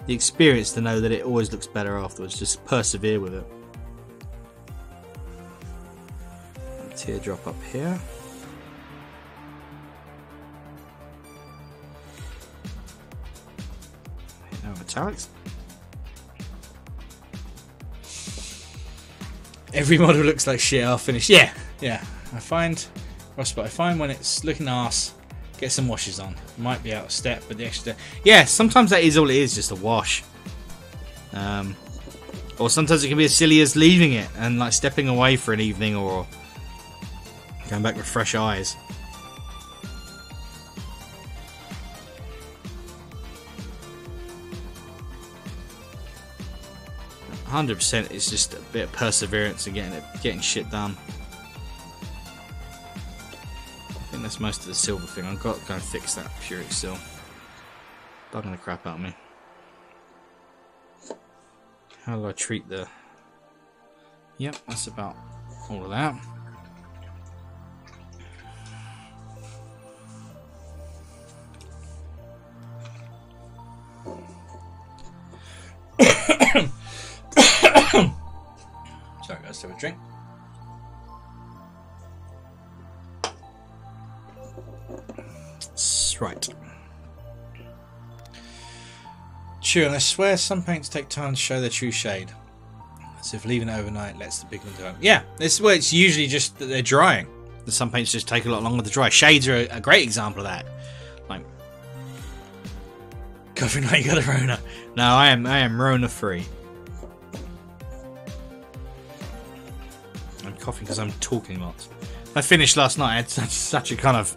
[SPEAKER 1] experience to know that it always looks better afterwards. Just persevere with it. Teardrop up here. Now metallics. Every model looks like shit. I'll finish. Yeah. I find when it's looking arse, get some washes on. Might be out of step, but the extra. Yeah, sometimes that is all it is, just a wash. Or sometimes it can be as silly as leaving it and like stepping away for an evening or going back with fresh eyes. %, it's just a bit of perseverance and getting shit done. I think that's most of the silver thing. I've got to go and fix that Purix still. Bugging the crap out of me. How do I treat the... Yep, that's about all of that. Sorry guys, have a drink. Right. True, and I swear some paints take time to show their true shade. As if leaving it overnight lets the pigment go. Yeah, it's usually just that they're drying. Some paints just take a lot longer to dry. Shades are a great example of that. Like, coughing like you got a Rona. No, I am Rona free. I'm coughing because I'm talking lots. I finished last night. I had such a kind of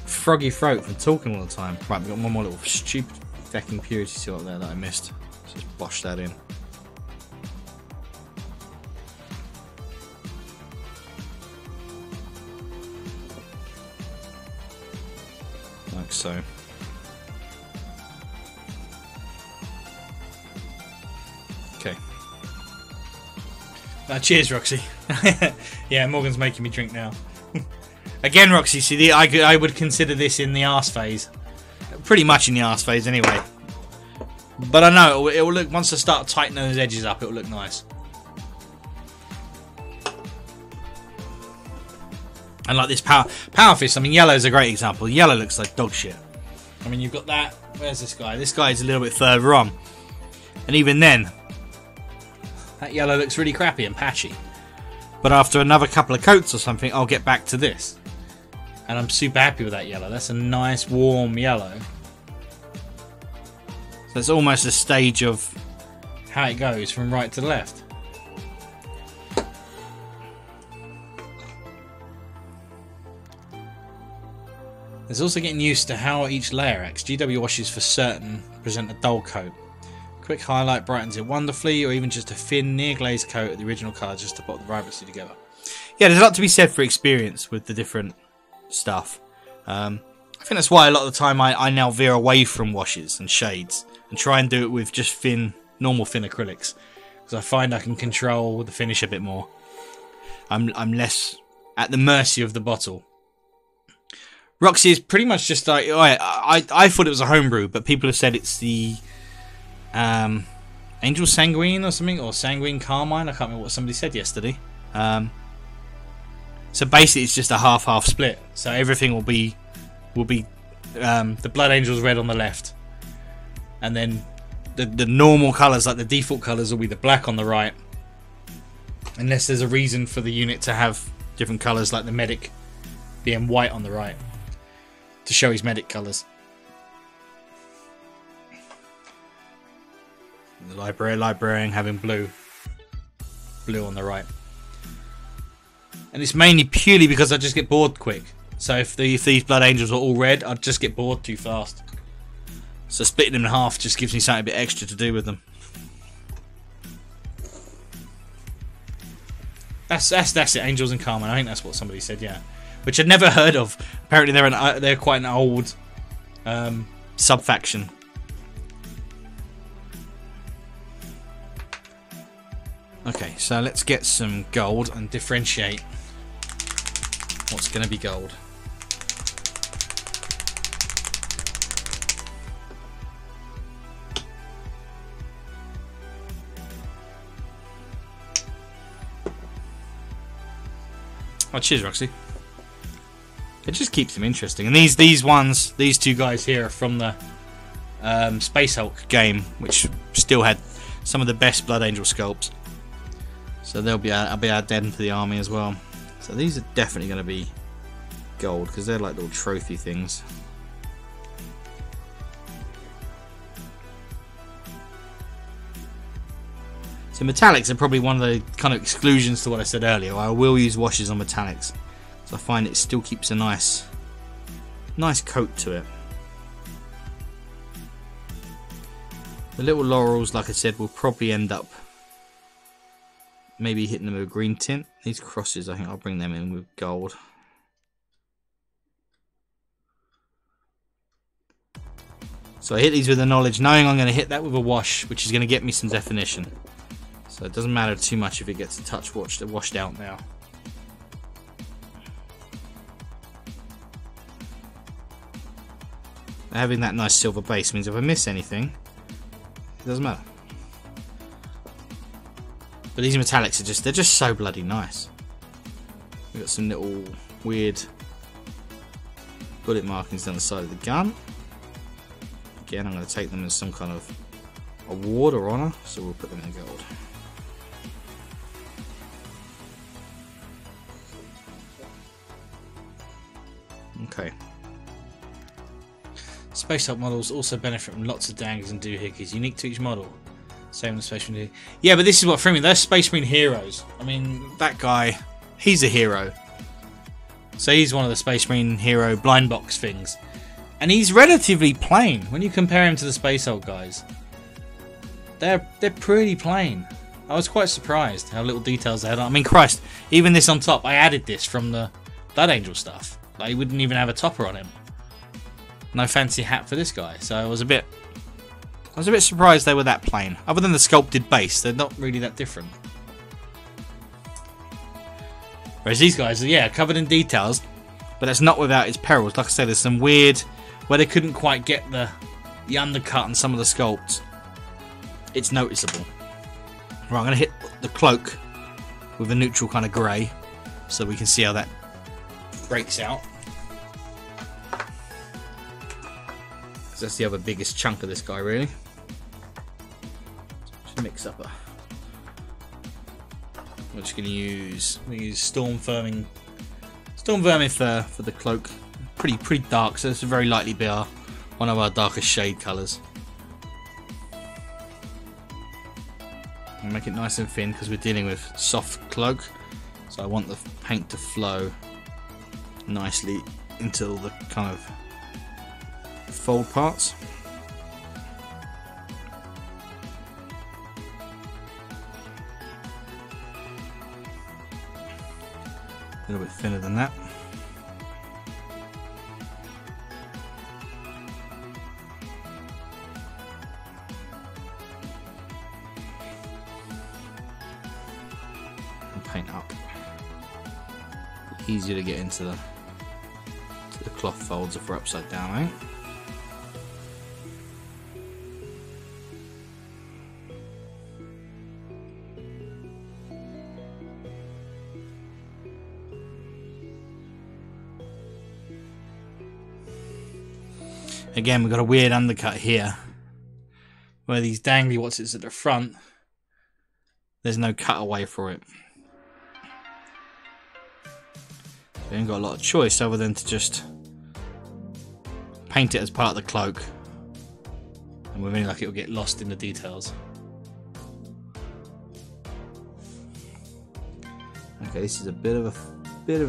[SPEAKER 1] froggy throat from talking all the time. Right, we've got one more little stupid fucking purity seal up there that I missed. Just wash that in. Like so. Okay. Cheers, Roxy. Yeah, Morgan's making me drink now. Again, Roxy, see, I would consider this in the arse phase. Pretty much in the arse phase, anyway. But I know, it will look, once I start tightening those edges up, it will look nice. And like this power fist, I mean, yellow is a great example. Yellow looks like dog shit. I mean, you've got that. Where's this guy? This guy is a little bit further on. And even then, that yellow looks really crappy and patchy. But after another couple of coats or something, I'll get back to this. And I'm super happy with that yellow. That's a nice warm yellow. So it's almost a stage of how it goes from right to left. There's also getting used to how each layer acts. GW washes for certain present a dull coat. Quick highlight brightens it wonderfully, or even just a thin near glazed coat of the original colour just to put the vibrancy together. Yeah, there's a lot to be said for experience with the different stuff. I think that's why a lot of the time I now veer away from washes and shades and try and do it with just normal thin acrylics, because I find I can control the finish a bit more. I'm less at the mercy of the bottle. Roxy is pretty much just like I thought it was a homebrew, but people have said it's the Angel Sanguine or something, or Sanguine Carmine. I can't remember what somebody said yesterday. So basically, it's just a half-half split. So everything will be the Blood Angel's red on the left, and then the normal colours, like the default colours, will be the black on the right, Unless there's a reason for the unit to have different colours, like the medic being white on the right to show his medic colours. The librarian having blue on the right. And it's mainly purely because I just get bored quick. So if these Blood Angels were all red, I'd just get bored too fast. So splitting them in half just gives me something a bit extra to do with them. That's it, Angels and Carmine. I think that's what somebody said, yeah. Which I'd never heard of. Apparently they're quite an old sub-faction. Okay, so let's get some gold and differentiate what's going to be gold. Oh, cheers, Roxy. It just keeps them interesting. And these two guys here are from the Space Hulk game, which still had some of the best Blood Angel sculpts. So I'll be adding to the army as well. So these are definitely going to be gold because they're like little trophy things. So metallics are probably one of the kind of exclusions to what I said earlier. I will use washes on metallics, so I find it still keeps a nice coat to it. The little laurels, like I said, will probably end up maybe hitting them with a green tint. These crosses, I think I'll bring them in with gold. So I hit these with the knowledge, knowing I'm going to hit that with a wash, which is going to get me some definition. So it doesn't matter too much if it gets a touch washed out now. Having that nice silver base means if I miss anything, it doesn't matter. But these metallics are they're just so bloody nice. We've got some little weird bullet markings down the side of the gun. Again, I'm going to take them as some kind of award or honour, so we'll put them in gold. Okay. Space Hulk models also benefit from lots of dangers and doohickeys, unique to each model. Same with Space Marine. Yeah, but this is what threw me. They're Space Marine heroes. I mean, that guy, he's a hero. So he's one of the Space Marine hero blind box things. And he's relatively plain when you compare him to the Space Hulk guys. They're pretty plain. I was quite surprised how little details they had on. I mean, Christ, even this on top, I added this from the Blood Angel stuff. Like, he wouldn't even have a topper on him. No fancy hat for this guy. So I was a bit surprised they were that plain. Other than the sculpted base, they're not really that different. Whereas these guys are, yeah, covered in details, but that's not without its perils. Like I said, there's some weird, where they couldn't quite get the undercut on some of the sculpts. It's noticeable. Right, I'm going to hit the cloak with a neutral kind of grey, so we can see how that breaks out. Because that's the other biggest chunk of this guy, really. Just mix up a... We're just going to use Storm Vermin for the cloak. Pretty dark, so it's a very lightly be one of our darkest shade colours. And make it nice and thin because we're dealing with soft cloak, so I want the paint to flow nicely into all the kind of fold parts. A little bit thinner than that. And paint up. Easier to get into the cloth folds if we're upside down, eh? Again, we've got a weird undercut here where these dangly what's at the front, there's no cutaway for it. We haven't got a lot of choice other than to just paint it as part of the cloak, and we're really like it will get lost in the details. Okay, this is a bit of a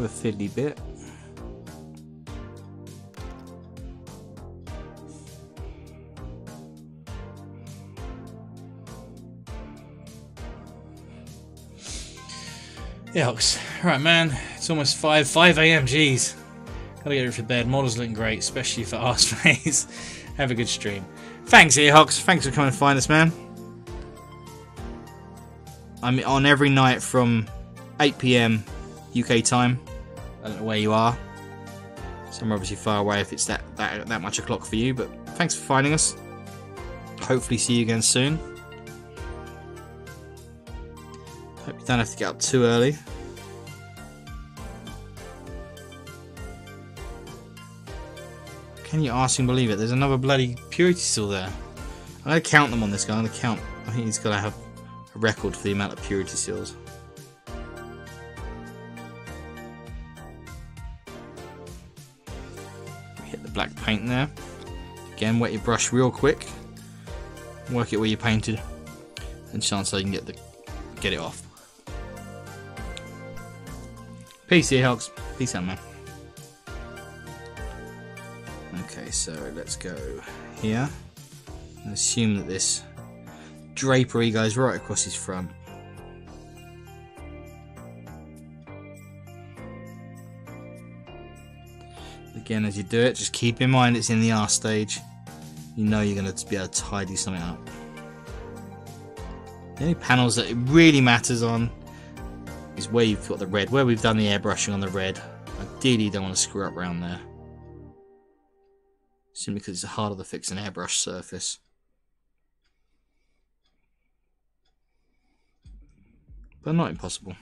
[SPEAKER 1] fiddly bit. Yikes. Right, man, it's almost 5 AM, jeez. Gotta get ready for bed. Model's looking great, especially for Arse Face. Have a good stream. Thanks, Earhawks. Thanks for coming and find us, man. I'm on every night from 8 PM UK time. I don't know where you are. Somewhere obviously far away if it's that much o'clock for you, but thanks for finding us. Hopefully see you again soon. Hope you don't have to get up too early. Can you ask and believe it? There's another bloody purity seal there. I'm going to count them on this guy. I'm going to count. I think he's got to have a record for the amount of purity seals. Hit the black paint there. Again, wet your brush real quick. Work it where you painted. And chance I can get it off. Peace, Seahawks. Peace out, man. Okay, so let's go here and assume that this drapery goes right across his front. Again, as you do it, just keep in mind it's in the R stage. You know you're going to be able to tidy something up. The only panels that it really matters on is where you've got the red, where we've done the airbrushing on the red. Ideally you don't want to screw up around there, simply because it's harder to fix an airbrush surface. But not impossible.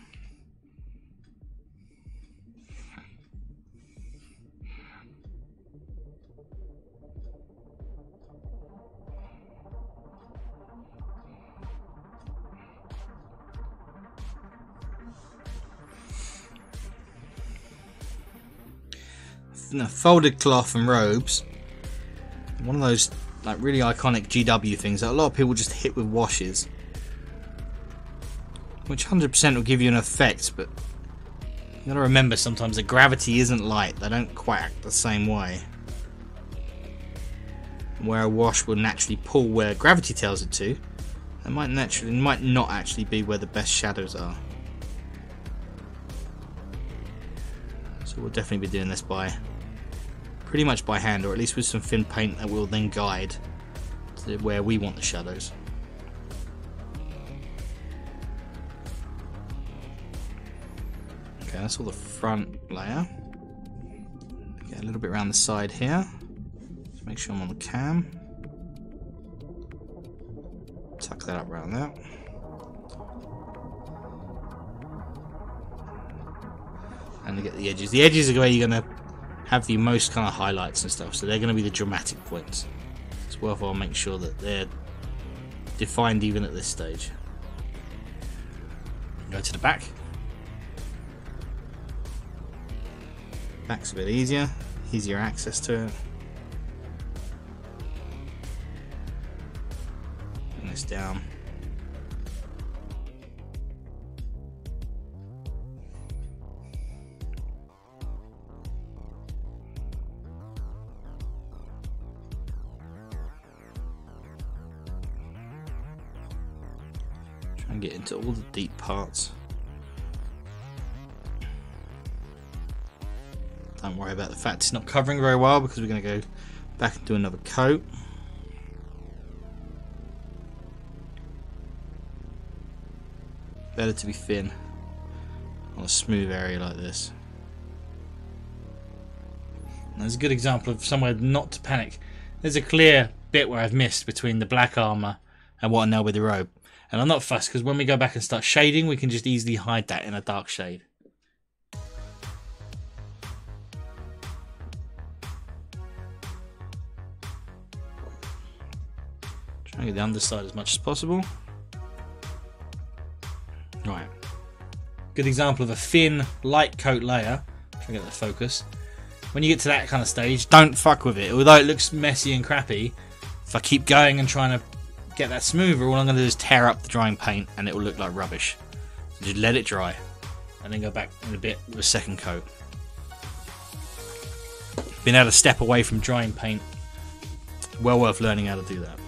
[SPEAKER 1] Folded cloth and robes, one of those like really iconic GW things that a lot of people just hit with washes, which 100% will give you an effect, but you gotta remember sometimes that gravity isn't light. They don't quite act the same way. Where a wash will naturally pull where gravity tells it to, it might not actually be where the best shadows are. So we'll definitely be doing this pretty much by hand, or at least with some thin paint that will then guide to where we want the shadows. Okay, that's all the front layer. Get a little bit around the side here. Just make sure I'm on the cam. Tuck that up around there. And to get the edges. The edges are where you're going to have the most kind of highlights and stuff, so they're going to be the dramatic points. It's worthwhile making sure that they're defined even at this stage. Go to the back. Back's a bit easier access to it. Bring this down. And get into all the deep parts. Don't worry about the fact it's not covering very well, because we're going to go back and do another coat. Better to be thin on a smooth area like this. And there's a good example of somewhere not to panic. There's a clear bit where I've missed between the black armour and what I know with the robe. And I'm not fussed, because when we go back and start shading, we can just easily hide that in a dark shade. Try and get the underside as much as possible. Right. Good example of a thin, light coat layer Try to get the focus. When you get to that kind of stage, don't fuck with it. Although it looks messy and crappy, if I keep going and trying to get that smoother, all I'm going to do is tear up the drying paint and it will look like rubbish. So just let it dry and then go back in a bit with a second coat. Being able to step away from drying paint, well worth learning how to do that.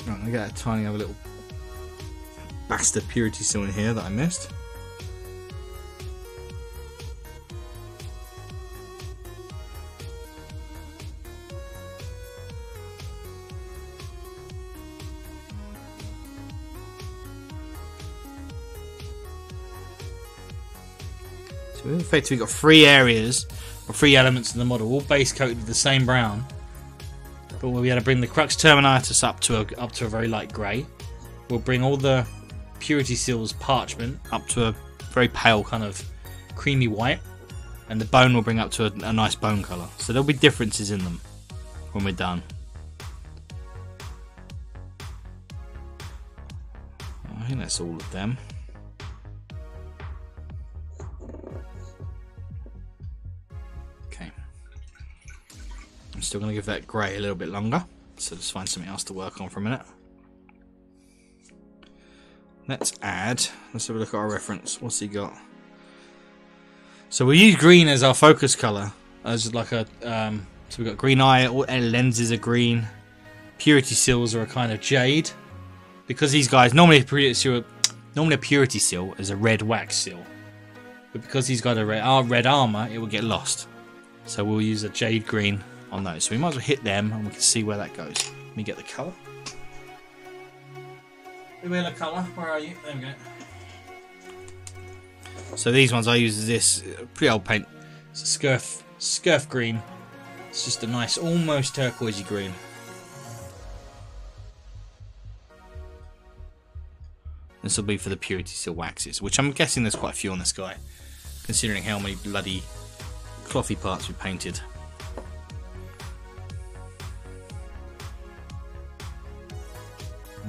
[SPEAKER 1] Right, I'm going to get a tiny other little bastard purity seal in here that I missed. So we've effectively got 3 areas or 3 elements in the model, all base coated with the same brown. But we'll be able to bring the crux terminatus up to a very light grey. We'll bring all the purity seals parchment up to a very pale kind of creamy white, and the bone will bring up to a nice bone colour. So there'll be differences in them when we're done. I think that's all of them. Okay. I'm still going to give that grey a little bit longer, so just find something else to work on for a minute. Let's have a look at our reference. What's he got? So we use green as our focus color, as like a so we've got green eye. All lenses are green. Purity seals are a kind of jade, because these guys normally a purity seal is a red wax seal, but because he's got a red armor, it will get lost. So we'll use a jade green on those. So we might as well hit them, and we can see where that goes. Let me get the color. The colour, where are you? There we go. So these ones I use this pretty old paint. It's a scurf green. It's just a nice, almost turquoisey green. This will be for the purity seal waxes, which I'm guessing there's quite a few on this guy, considering how many bloody clothy parts we painted.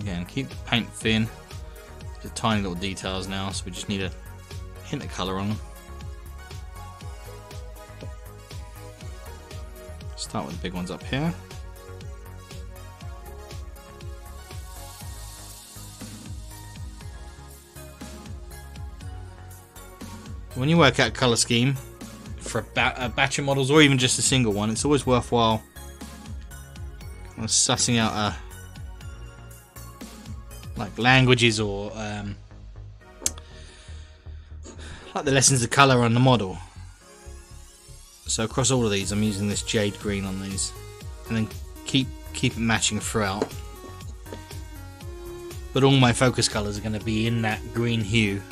[SPEAKER 1] Again, keep the paint thin. Just tiny little details now, so we just need a hint of colour on them. Start with the big ones up here. When you work out colour scheme for a batch of models, or even just a single one, it's always worthwhile kind of sussing out like languages or like the lessons of colour on the model. So across all of these I'm using this jade green on these, and then keep it matching throughout. But all my focus colours are going to be in that green hue,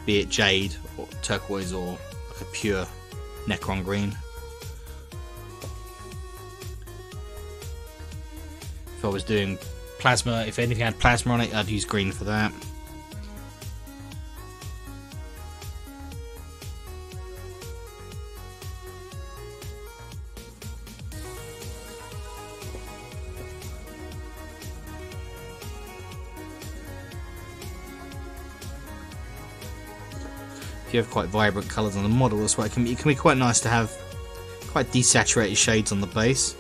[SPEAKER 1] be it jade or turquoise or like a pure Necron green. If I was doing plasma, if anything had plasma on it, I'd use green for that. If you have quite vibrant colours on the model, that's why it can be quite nice to have quite desaturated shades on the base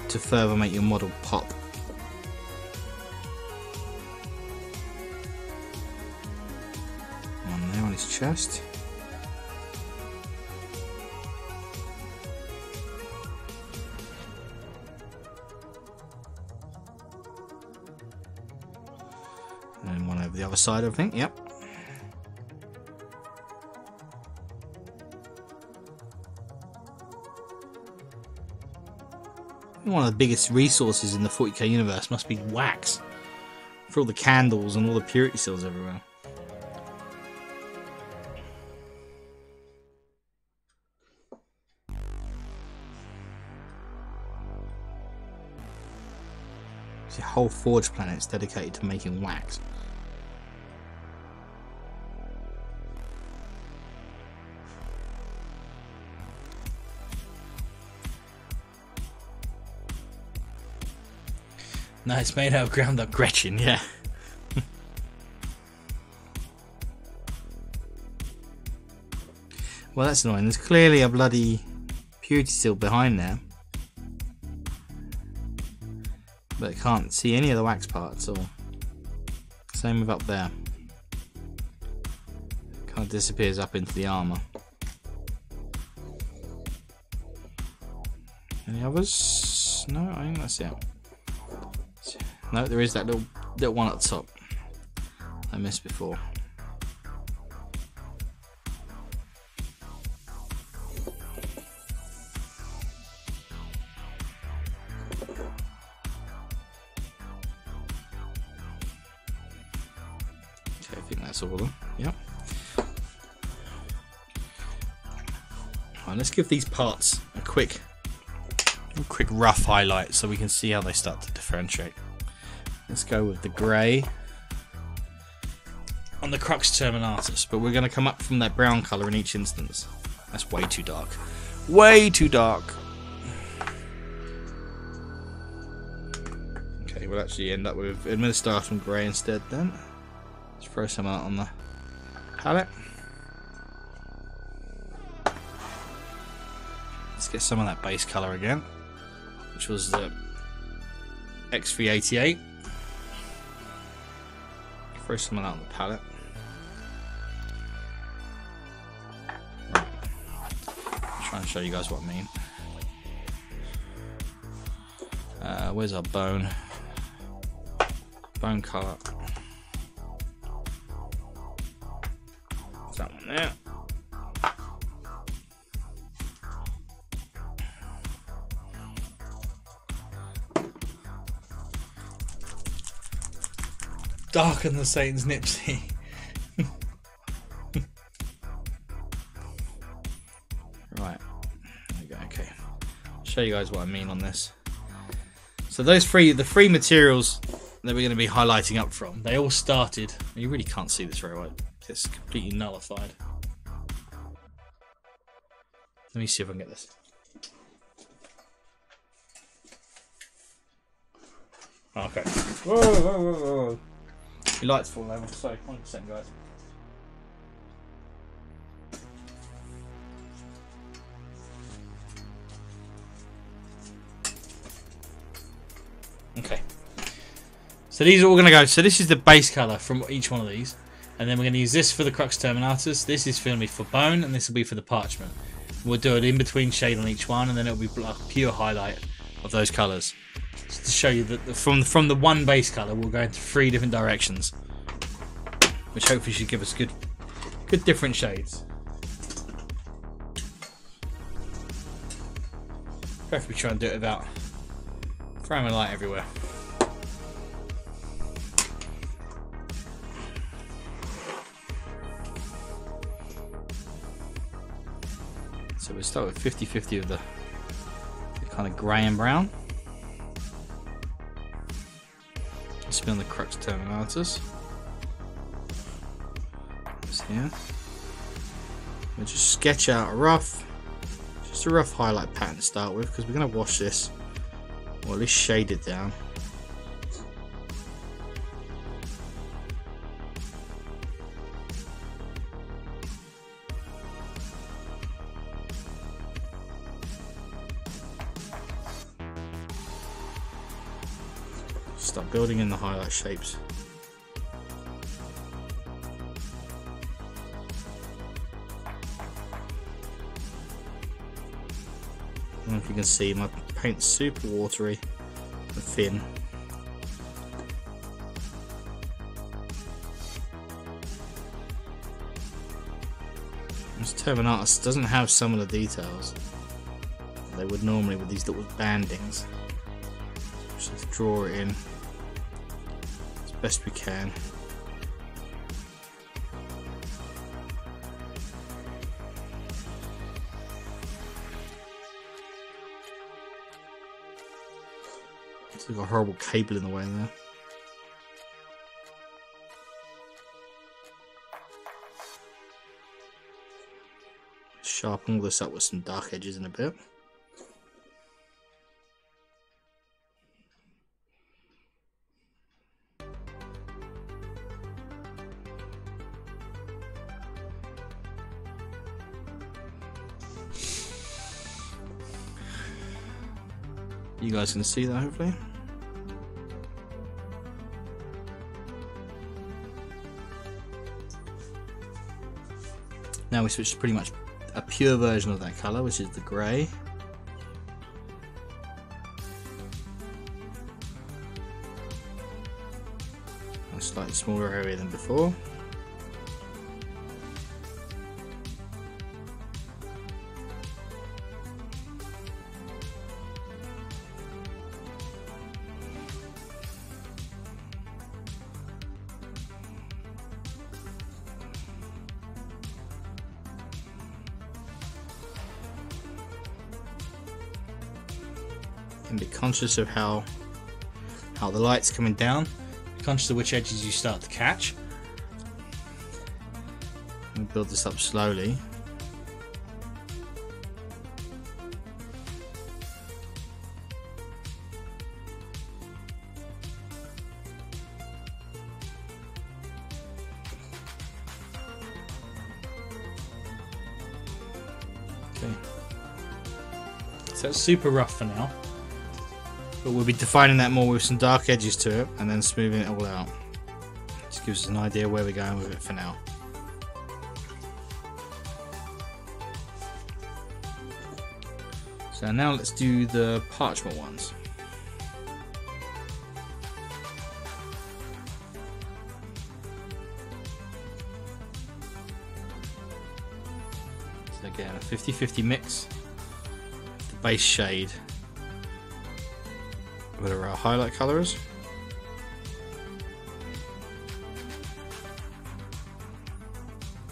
[SPEAKER 1] to further make your model pop. One there on his chest. And one over the other side, I think, yep. One of the biggest resources in the 40k universe must be wax, for all the candles and all the purity seals everywhere. There's a whole forge planet dedicated to making wax. No, it's made out of ground up Gretchen, yeah. Well, that's annoying. There's clearly a bloody purity seal behind there. But I can't see any of the wax parts, or same with up there. Kind of disappears up into the armour. Any others? No, I think that's it. No, there is that little one at the top I missed before. Okay, I think that's all of them. Yep. Right, let's give these parts a quick rough highlight so we can see how they start to differentiate. Let's go with the grey on the crux terminatus, but we're going to come up from that brown colour in each instance. That's way too dark. Way too dark. Okay, we'll actually end up with administration grey instead then. Let's throw some out on the palette. Let's get some of that base colour again, which was the X388. Throw some of that on the palette. Right. I'll try and show you guys what I mean. Where's our bone? Bone colour. There's that one there. Darken the Satan's Nipsey. Right. There we go. Okay. I'll show you guys what I mean on this. So the three materials that we're going to be highlighting up from, they all started. You really can't see this very well. It's completely nullified. Let me see if I can get this. Okay. Whoa, whoa, whoa, whoa. Your light's falling over. Sorry, 100% guys. Okay. So these are all going to go. So this is the base colour from each one of these. And then we're going to use this for the crux terminatus. This is going to be for bone, and this will be for the parchment. We'll do an in-between shade on each one, and then it'll be like a pure highlight of those colours. Just to show you that from the one base colour, we'll go into 3 different directions, which hopefully should give us good different shades. Preferably try and do it without throwing a light everywhere. So we'll start with 50-50 of the kind of grey and brown. Spin on the crux terminatus. This here. We'll just sketch out a rough highlight pattern to start with, because we're going to wash this, or at least shade it down. Start building in the highlight shapes. I don't know if you can see, my paint's super watery and thin. This terminatus doesn't have some of the details they would normally with these little bandings. Just have to draw it in as best we can. It's like a horrible cable in the way there. Sharpen all this up with some dark edges in a bit. You guys can see that hopefully. Now we switch to pretty much a pure version of that colour, which is the grey. A slightly smaller area than before. And be conscious of how the light's coming down. Be conscious of which edges you start to catch. And build this up slowly. Okay. So it's super rough for now. But we'll be defining that more with some dark edges to it and then smoothing it all out. Just gives us an idea where we're going with it for now. So now let's do the parchment ones. So again, a 50-50 mix. The base shade. Whatever our highlight colour is.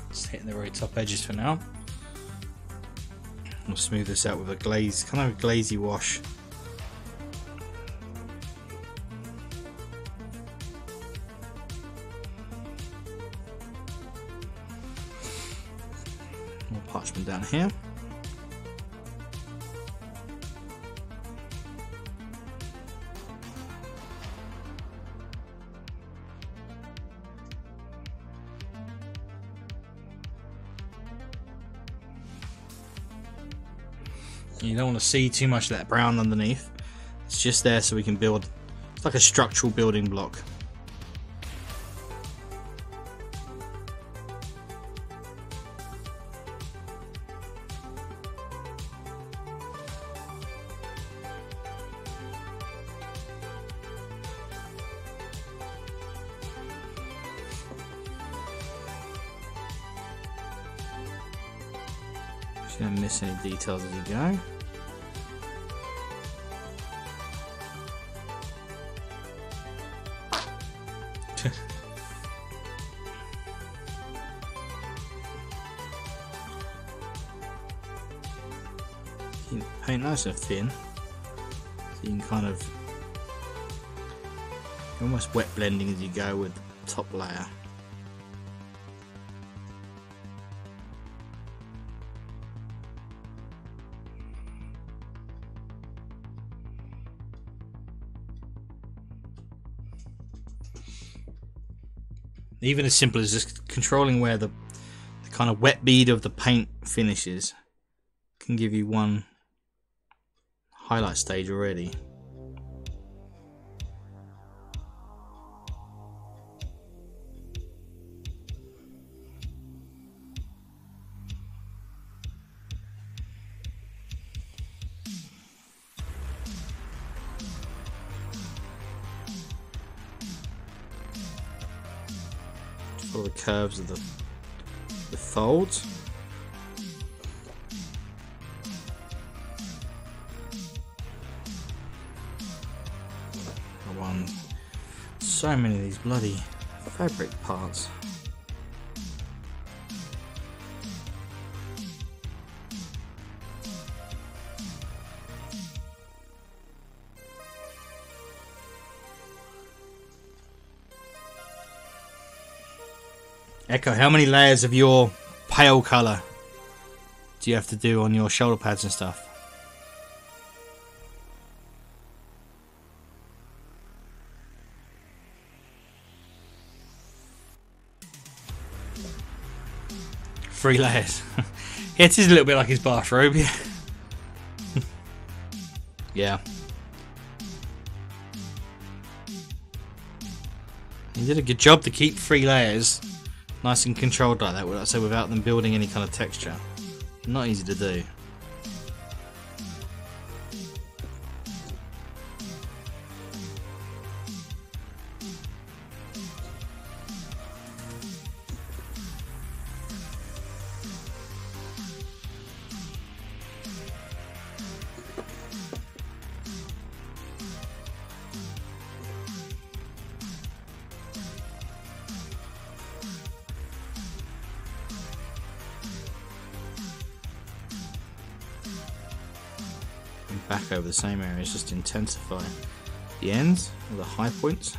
[SPEAKER 1] Just hitting the very top edges for now. We'll smooth this out with a glaze, kind of a glazy wash. More parchment down here. You don't want to see too much of that brown underneath. It's just there so we can build. It's like a structural building block. Just don't miss any details as you go. Paint nice and thin, so you can kind of almost wet blending as you go with the top layer. Even as simple as just controlling where the kind of wet bead of the paint finishes can give you one highlight stage already. Follow the curves of the folds. So many of these bloody fabric parts. Echo, how many layers of your pale colour do you have to do on your shoulder pads and stuff? Three layers. It is a little bit like his bathrobe, yeah. Yeah. You did a good job to keep 3 layers nice and controlled like that, so without them building any kind of texture. Not easy to do. Back over the same areas, just intensify the ends or the high points.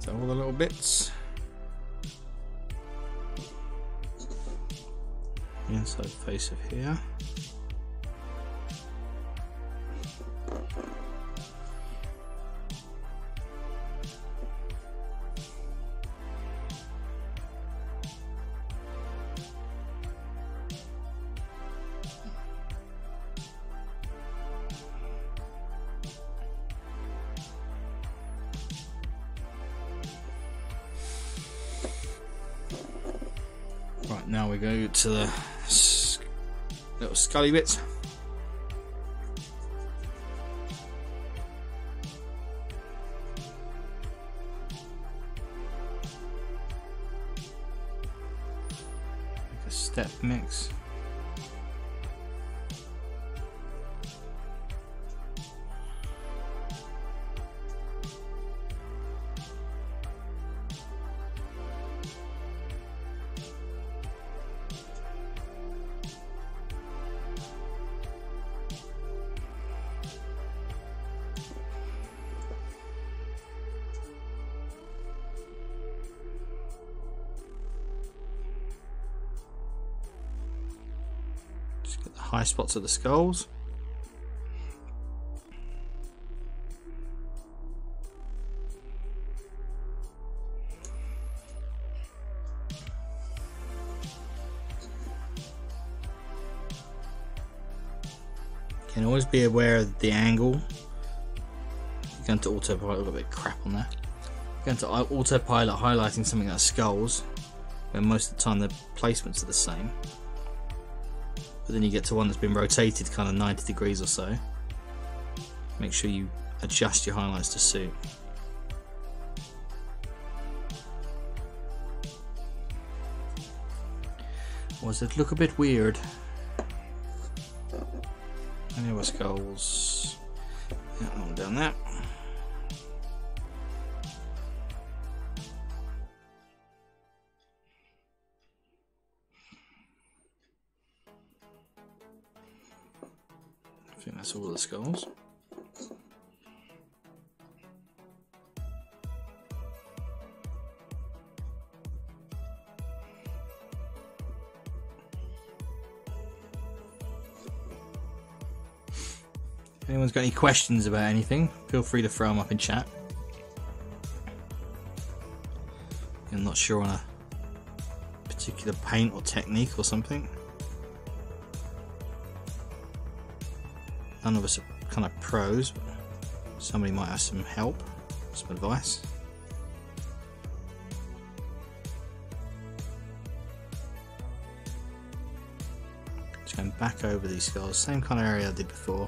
[SPEAKER 1] So all the little bits. The inside face of here. Right, now we go to the little scully bits. Make a step mix. Just get the high spots of the skulls. Can always be aware of the angle. You're going to autopilot, a little bit of crap on there. You're going to autopilot highlighting something like skulls, when most of the time the placements are the same. But then you get to one that's been rotated kind of 90 degrees or so. Make sure you adjust your highlights to suit. Or does it look a bit weird? And there were skulls. That one down there. I think that's all the skulls. If anyone's got any questions about anything, feel free to throw them up in chat. I'm not sure on a particular paint or technique or something. None of us are kind of pros, but somebody might have some help, some advice. Just going back over these skulls, same kind of area I did before.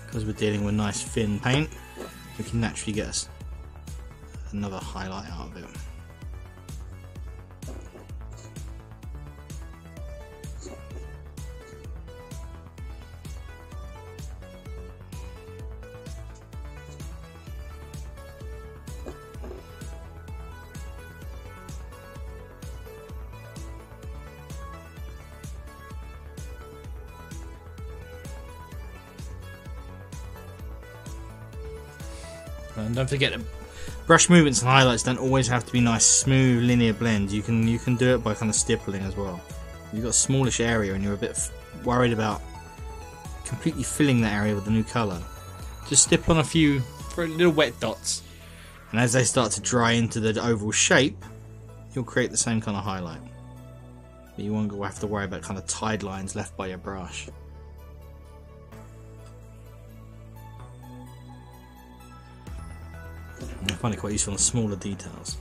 [SPEAKER 1] Because we're dealing with nice thin paint, we can naturally get us another highlight out of it. And don't forget that brush movements and highlights don't always have to be nice, smooth, linear blends. You can do it by kind of stippling as well. If you've got a smallish area and you're a bit worried about completely filling that area with a new colour, just stipple on a few little wet dots, and as they start to dry into the overall shape, you'll create the same kind of highlight. But you won't have to worry about kind of tide lines left by your brush. I find it quite useful on smaller details.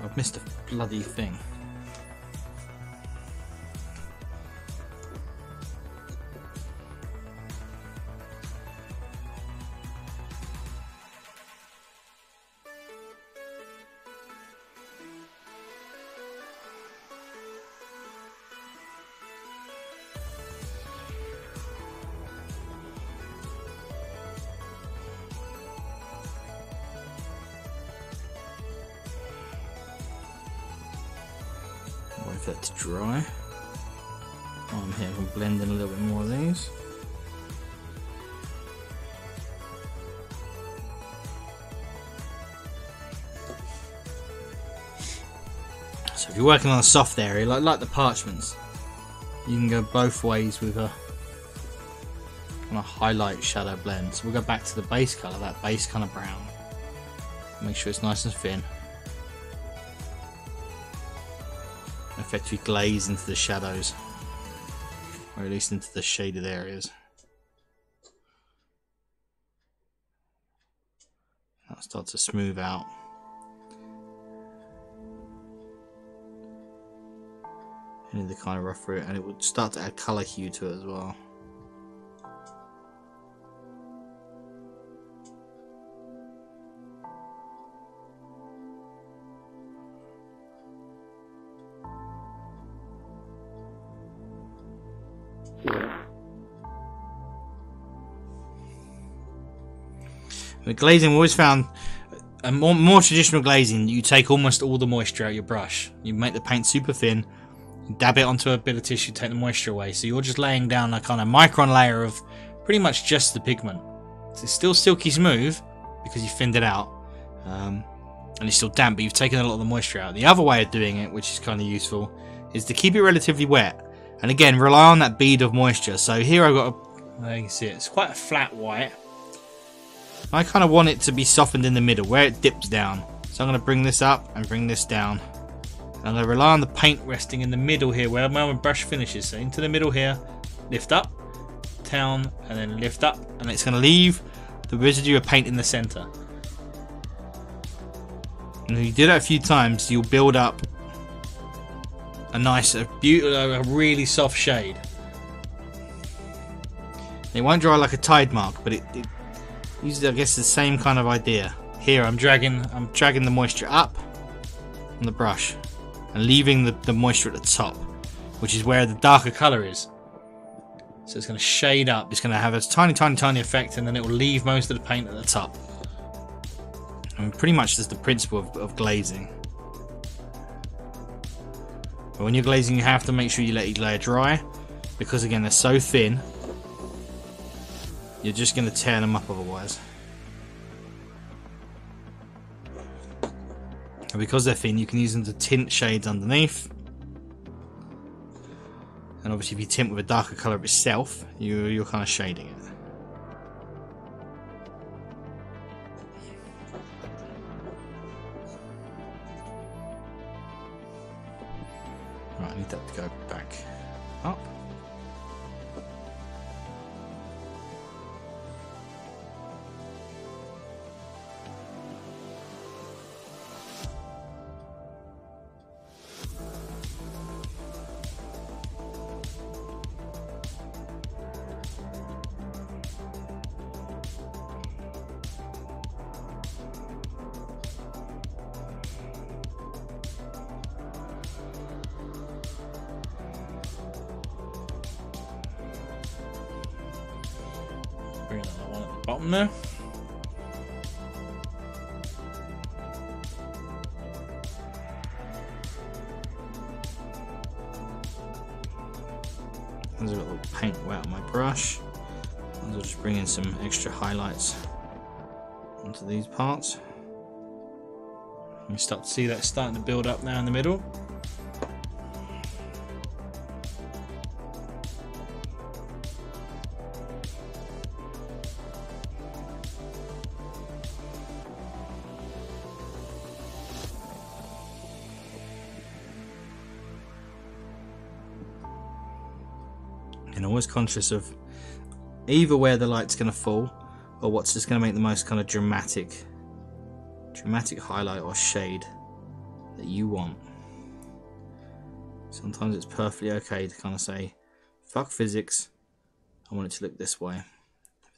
[SPEAKER 1] I've missed a bloody thing. Wait for that to dry. I'm here, I can blend in a little bit more of these. So if you're working on a soft area, like the parchments, you can go both ways with a kind of highlight shadow blend. So we'll go back to the base colour, that base kind of brown. Make sure it's nice and thin. Effectively glaze into the shadows, or at least into the shaded areas. That'll start to smooth out. Any of the kind of rough through it, and it will start to add colour hue to it as well. With glazing, we always found a more traditional glazing, you take almost all the moisture out of your brush. You make the paint super thin, dab it onto a bit of tissue, take the moisture away. So you're just laying down a kind of micron layer of pretty much just the pigment. So it's still silky smooth because you thinned it out, and it's still damp, but you've taken a lot of the moisture out. The other way of doing it, which is kind of useful, is to keep it relatively wet. And again, rely on that bead of moisture. So here I've got you can see it's quite a flat white. I kind of want it to be softened in the middle, where it dips down. So I'm going to bring this up and bring this down. And I'm going to rely on the paint resting in the middle here, where my brush finishes. So into the middle here, lift up, down, and then lift up. And it's going to leave the residue of paint in the center. And if you do that a few times, you'll build up a nice, a really soft shade. It won't dry like a tide mark, but it uses, I guess, the same kind of idea. Here I'm dragging the moisture up on the brush and leaving the moisture at the top, which is where the darker colour is. So it's going to shade up, it's going to have a tiny effect, and then it will leave most of the paint at the top. I mean, pretty much that's the principle of glazing. But when you're glazing, you have to make sure you let each layer dry, because again, they're so thin, you're just going to tear them up otherwise. And because they're thin, you can use them to tint shades underneath. And obviously if you tint with a darker colour itself, you're kind of shading it. Right, I need that to go back up. Bring another one at the bottom there. There's a little paint wet on my brush. I'll just bring in some extra highlights onto these parts. You start to see that starting to build up now in the middle. And always conscious of either where the light's going to fall or what's just going to make the most kind of dramatic highlight or shade that you want. Sometimes it's perfectly okay to kind of say, fuck physics, I want it to look this way.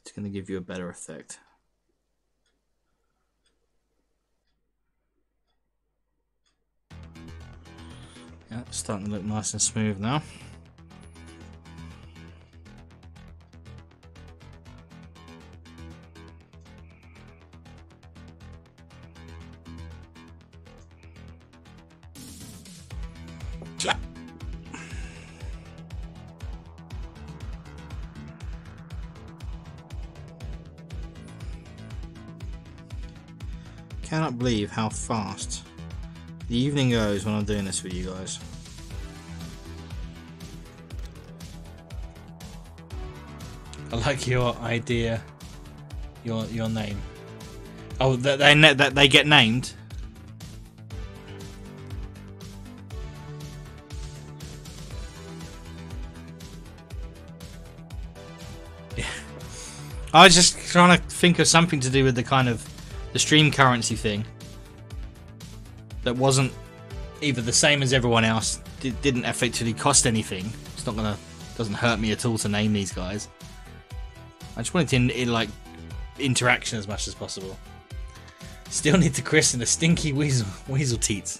[SPEAKER 1] It's going to give you a better effect. Yeah, it's starting to look nice and smooth now. Cannot believe how fast the evening goes when I'm doing this with you guys. I like your idea, your name. Oh, that they get named. Yeah. I was just trying to think of something to do with the kind of the stream currency thing that wasn't either the same as everyone else, didn't effectively cost anything. It's not gonna, doesn't hurt me at all to name these guys. I just wanted to like interaction as much as possible. Still need to christen a stinky weasel teats.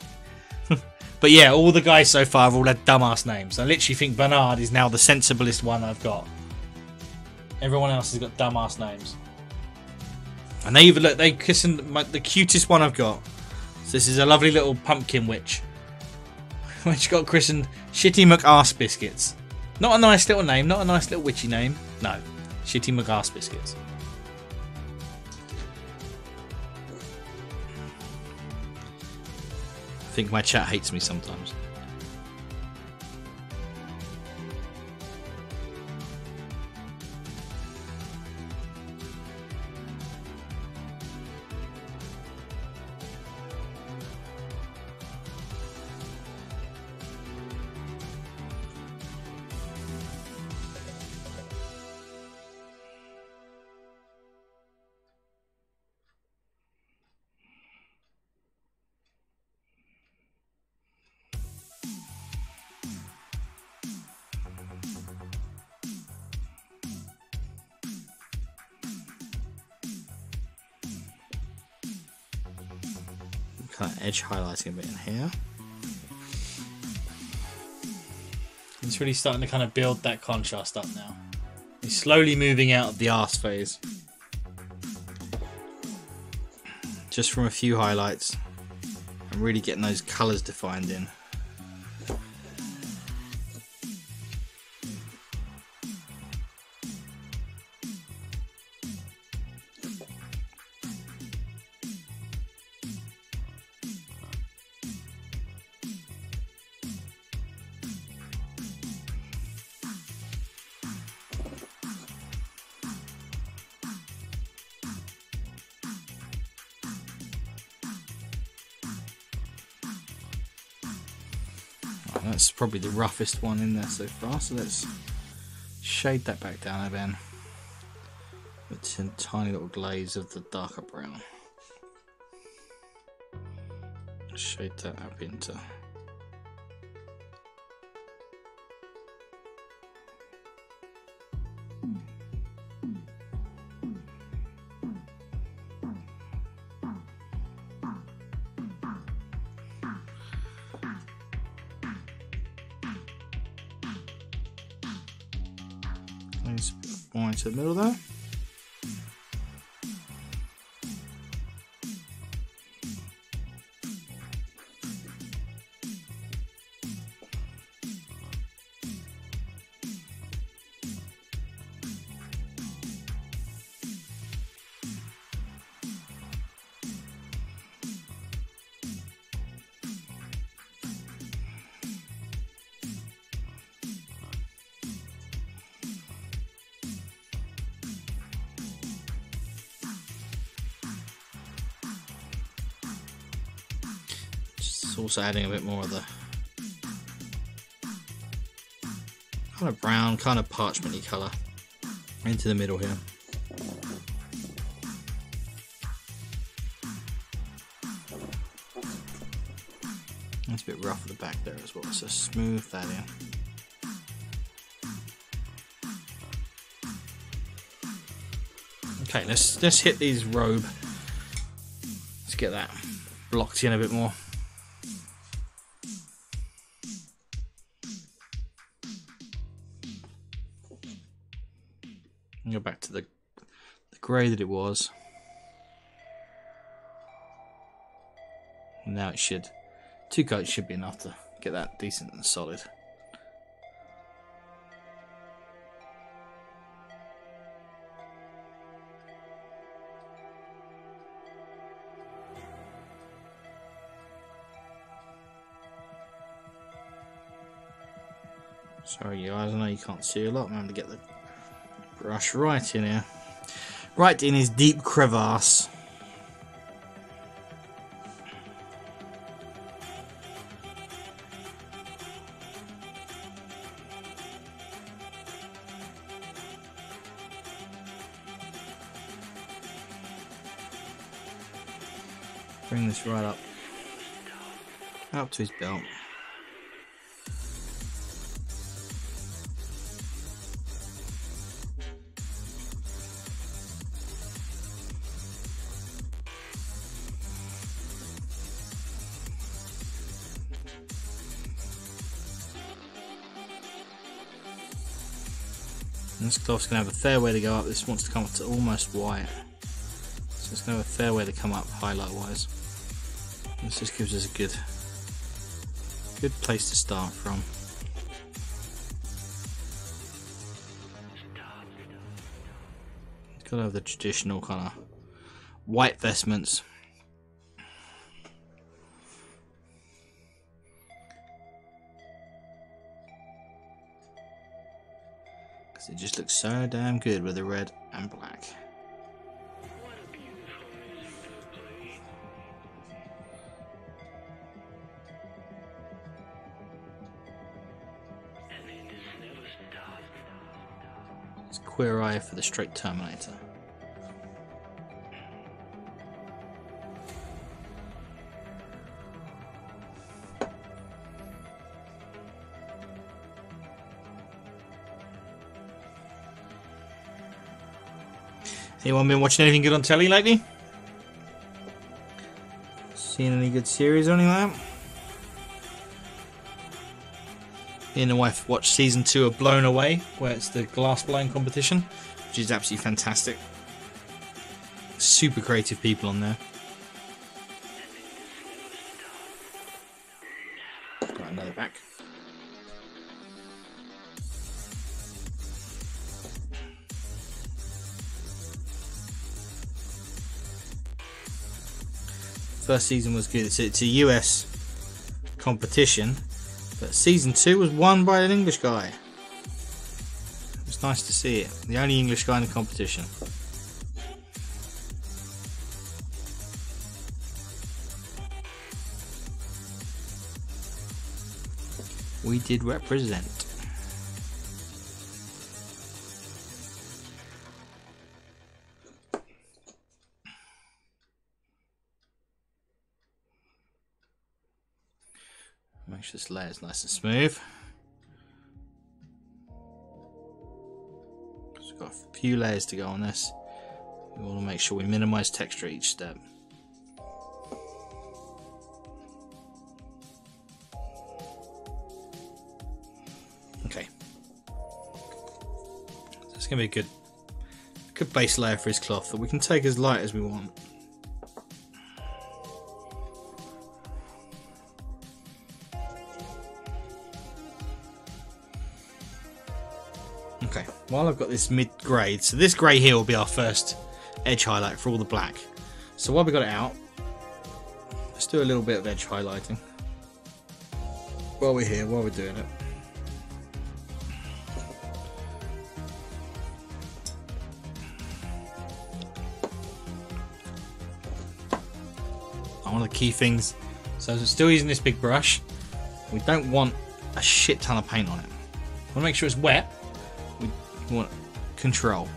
[SPEAKER 1] But yeah, all the guys so far have all had dumbass names. I literally think Bernard is now the sensiblest one I've got. Everyone else has got dumbass names. And they even look, they christened the cutest one I've got. So this is a lovely little pumpkin witch, which got christened Shitty McArse Biscuits. Not a nice little name, not a nice little witchy name. No, Shitty McArse Biscuits. I think my chat hates me sometimes. Kind of edge highlighting a bit in here. It's really starting to kind of build that contrast up now. He's slowly moving out of the arse phase. Just from a few highlights and really getting those colours defined in. That's probably the roughest one in there so far, so let's shade that back down a bit with a tiny little glaze of the darker brown. Shade that up into more into the middle there. also adding a bit more of the kind of brown, kind of parchment-y colour into the middle here. It's a bit rough at the back there as well, so smooth that in. Okay, let's hit these robe. Let's get that blocked in a bit more. And go back to the grey that it was. And now it should, 2 coats should be enough to get that decent and solid. Sorry guys, I know you can't see a lot. I'm having to get the brush right in here. Right in his deep crevasse. Bring this right up to his belt. And this cloth's going to have a fair way to go up. This wants to come up to almost white. So it's going to have a fair way to come up highlight wise. This just gives us a good place to start from. It's got to have the traditional kind of white vestments. It just looks so damn good with the red and black. It's Queer Eye for the straight Terminator. Anyone been watching anything good on telly lately? Seen any good series or anything like that? Me and the wife watched season 2 of Blown Away, where it's the glass blowing competition, which is absolutely fantastic. Super creative people on there. Got another back. First season was good. It's a US competition, but season 2 was won by an English guy. It was nice to see it. The only English guy in the competition. We did represent. Make sure this layer is nice and smooth. We've got a few layers to go on this. We want to make sure we minimize texture each step. Okay. So it's going to be a good base layer for his cloth that we can take as light as we want. Okay, while I've got this mid-grade, so this grey here will be our first edge highlight for all the black. So while we got it out, let's do a little bit of edge highlighting. While we're here, while we're doing it. One of the key things is So I'm still using this big brush. We don't want a shit ton of paint on it. We want to make sure it's wet. We want control.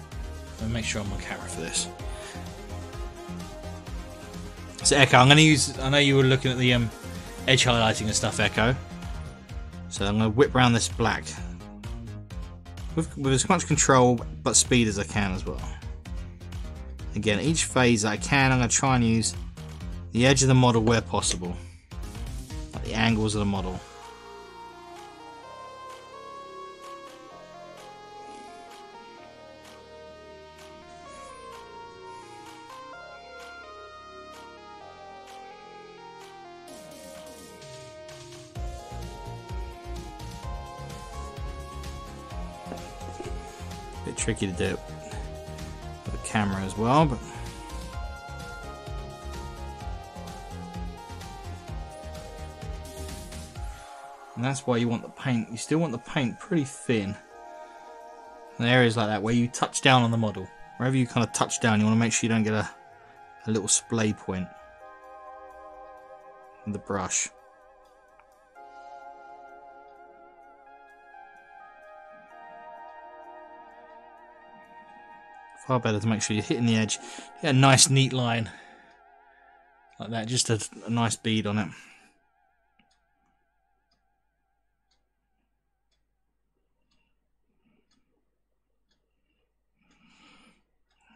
[SPEAKER 1] Let me make sure I'm on camera for this. So Echo, I'm going to use, I know you were looking at the edge highlighting and stuff, Echo. So I'm going to whip around this black with as much control but speed as I can as well. Again, each phase that I can, I'm going to try and use the edge of the model where possible, like the angles of the model. Bit tricky to do it with a camera as well, but and that's why you want the paint. You still want the paint pretty thin. In areas like that where you touch down on the model, wherever you kind of touch down, you want to make sure you don't get a little splay point with the brush. Far better to make sure you're hitting the edge. Get a nice neat line like that, just a nice bead on it.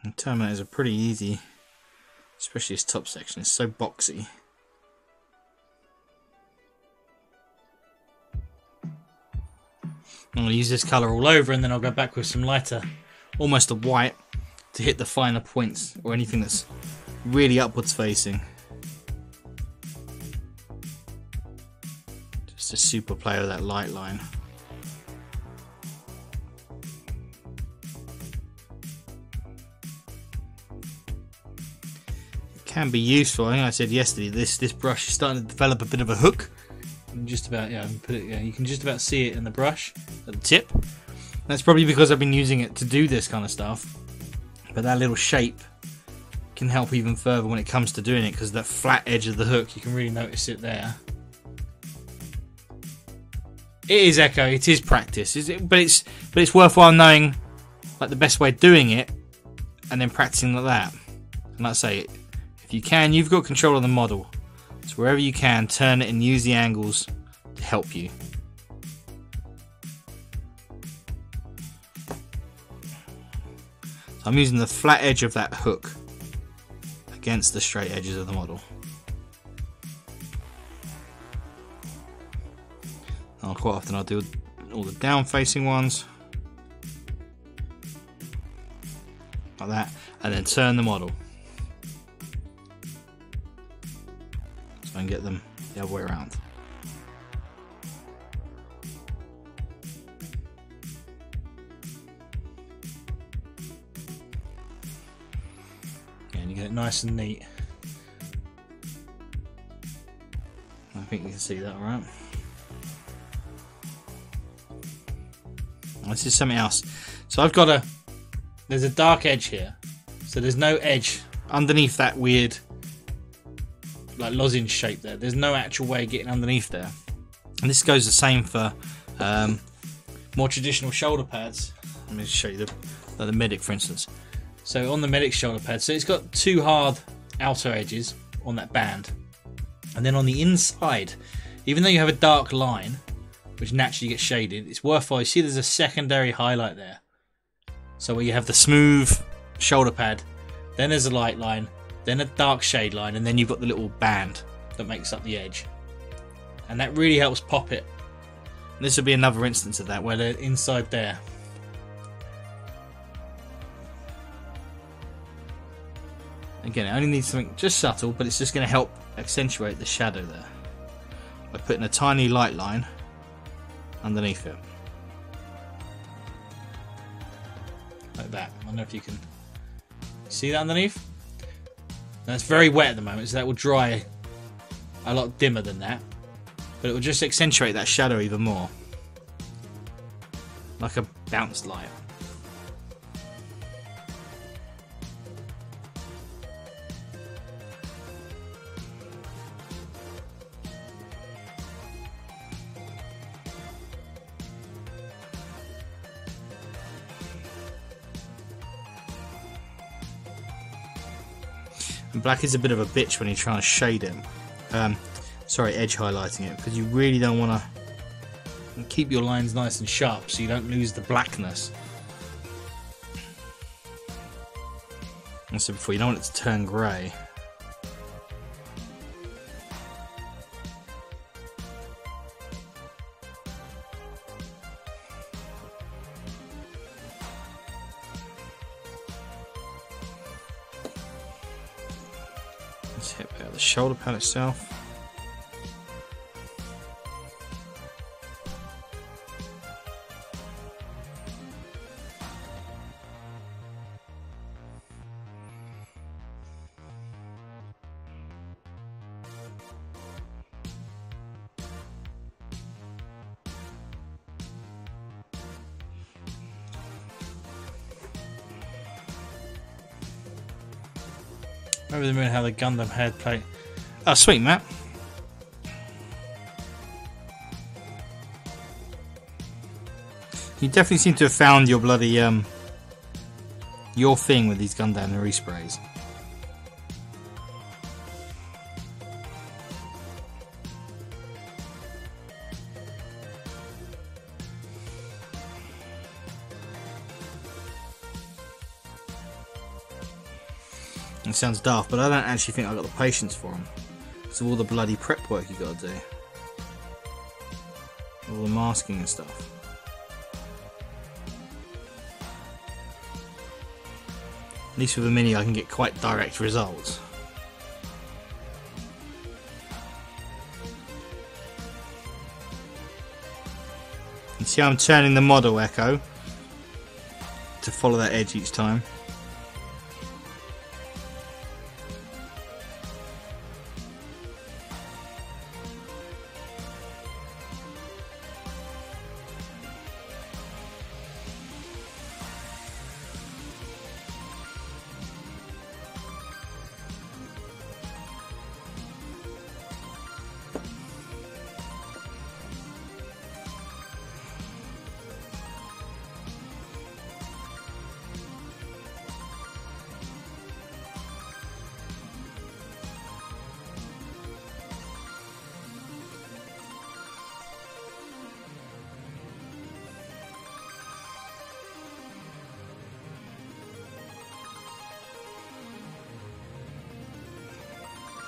[SPEAKER 1] And terminators are pretty easy, especially this top section. It's so boxy. I'm going to use this colour all over, and then I'll go back with some lighter, almost a white, to hit the finer points or anything that's really upwards facing. Just a super play with that light line. It can be useful. I think I said yesterday, this brush is starting to develop a bit of a hook. You can just about, you can just about see it in the brush at the tip. That's probably because I've been using it to do this kind of stuff. But that little shape can help even further when it comes to doing it, because that flat edge of the hook, you can really notice it there. It is Echo, it is practice, but it's worthwhile knowing like the best way of doing it, and then practicing like that. And like I say, if you can, you've got control of the model, so wherever you can, turn it and use the angles to help you. I'm using the flat edge of that hook against the straight edges of the model. Now, quite often I'll do all the down facing ones like that, and then turn the model so I can get them the other way around. Get it nice and neat. I think you can see that, right? This is something else. So I've got there's a dark edge here, so there's no edge underneath that weird like lozenge shape there. There's no actual way of getting underneath there, and this goes the same for more traditional shoulder pads. Let me just show you the Medic, for instance. So on the Medic shoulder pad, so it's got two hard outer edges on that band, and then on the inside, even though you have a dark line which naturally gets shaded, it's worthwhile. You see there's a secondary highlight there, so where you have the smooth shoulder pad, then there's a light line, then a dark shade line, and then you've got the little band that makes up the edge, and that really helps pop it. And this would be another instance of that, where they're inside there. Again, it only needs something just subtle, but it's just going to help accentuate the shadow there by putting a tiny light line underneath it. Like that. I don't know if you can see that underneath. Now it's very wet at the moment, so that will dry a lot dimmer than that, but it will just accentuate that shadow even more, like a bounced light. And black is a bit of a bitch when you're trying to shade it. Sorry, edge highlighting it, because you really don't want to keep your lines nice and sharp so you don't lose the blackness. I said before, you don't want it to turn grey. Let's hit out the shoulder pad itself. Over the moon, how the Gundam head plate. Oh, sweet, Matt. You definitely seem to have found your bloody your thing with these Gundam resprays. It sounds daft, but I don't actually think I've got the patience for them. Because of all the bloody prep work you got to do. All the masking and stuff. At least with a Mini I can get quite direct results. You see how I'm turning the model echo to follow that edge each time.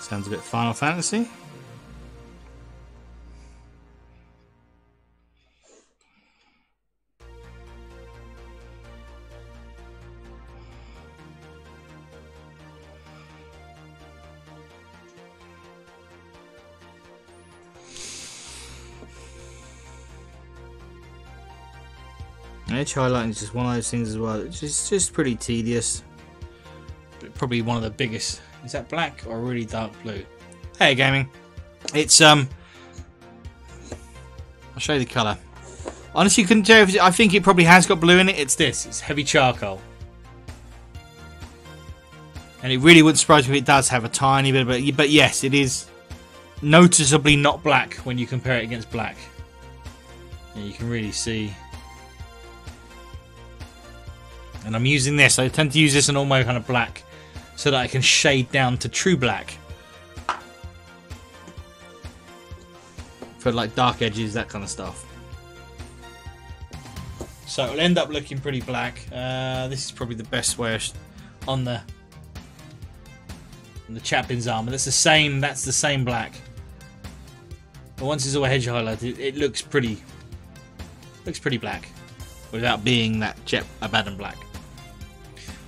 [SPEAKER 1] Sounds a bit Final Fantasy. Edge highlighting is just one of those things as well. It's just pretty tedious. But probably one of the biggest. Is that black or really dark blue? Hey, gaming. It's I'll show you the colour. Honestly, you couldn't tell if I think it probably has got blue in it. It's this. It's heavy charcoal. And it really wouldn't surprise me if it does have a tiny bit of it. But yes, it is noticeably not black when you compare it against black. And you can really see. And I'm using this. I tend to use this in all my kind of black, so that I can shade down to true black. For like dark edges, that kind of stuff. So it'll end up looking pretty black. This is probably the best way on the Chaplin's armor. That's the same black. But once it's all edge highlighted, it looks pretty black. Without being that Jet Abaddon black.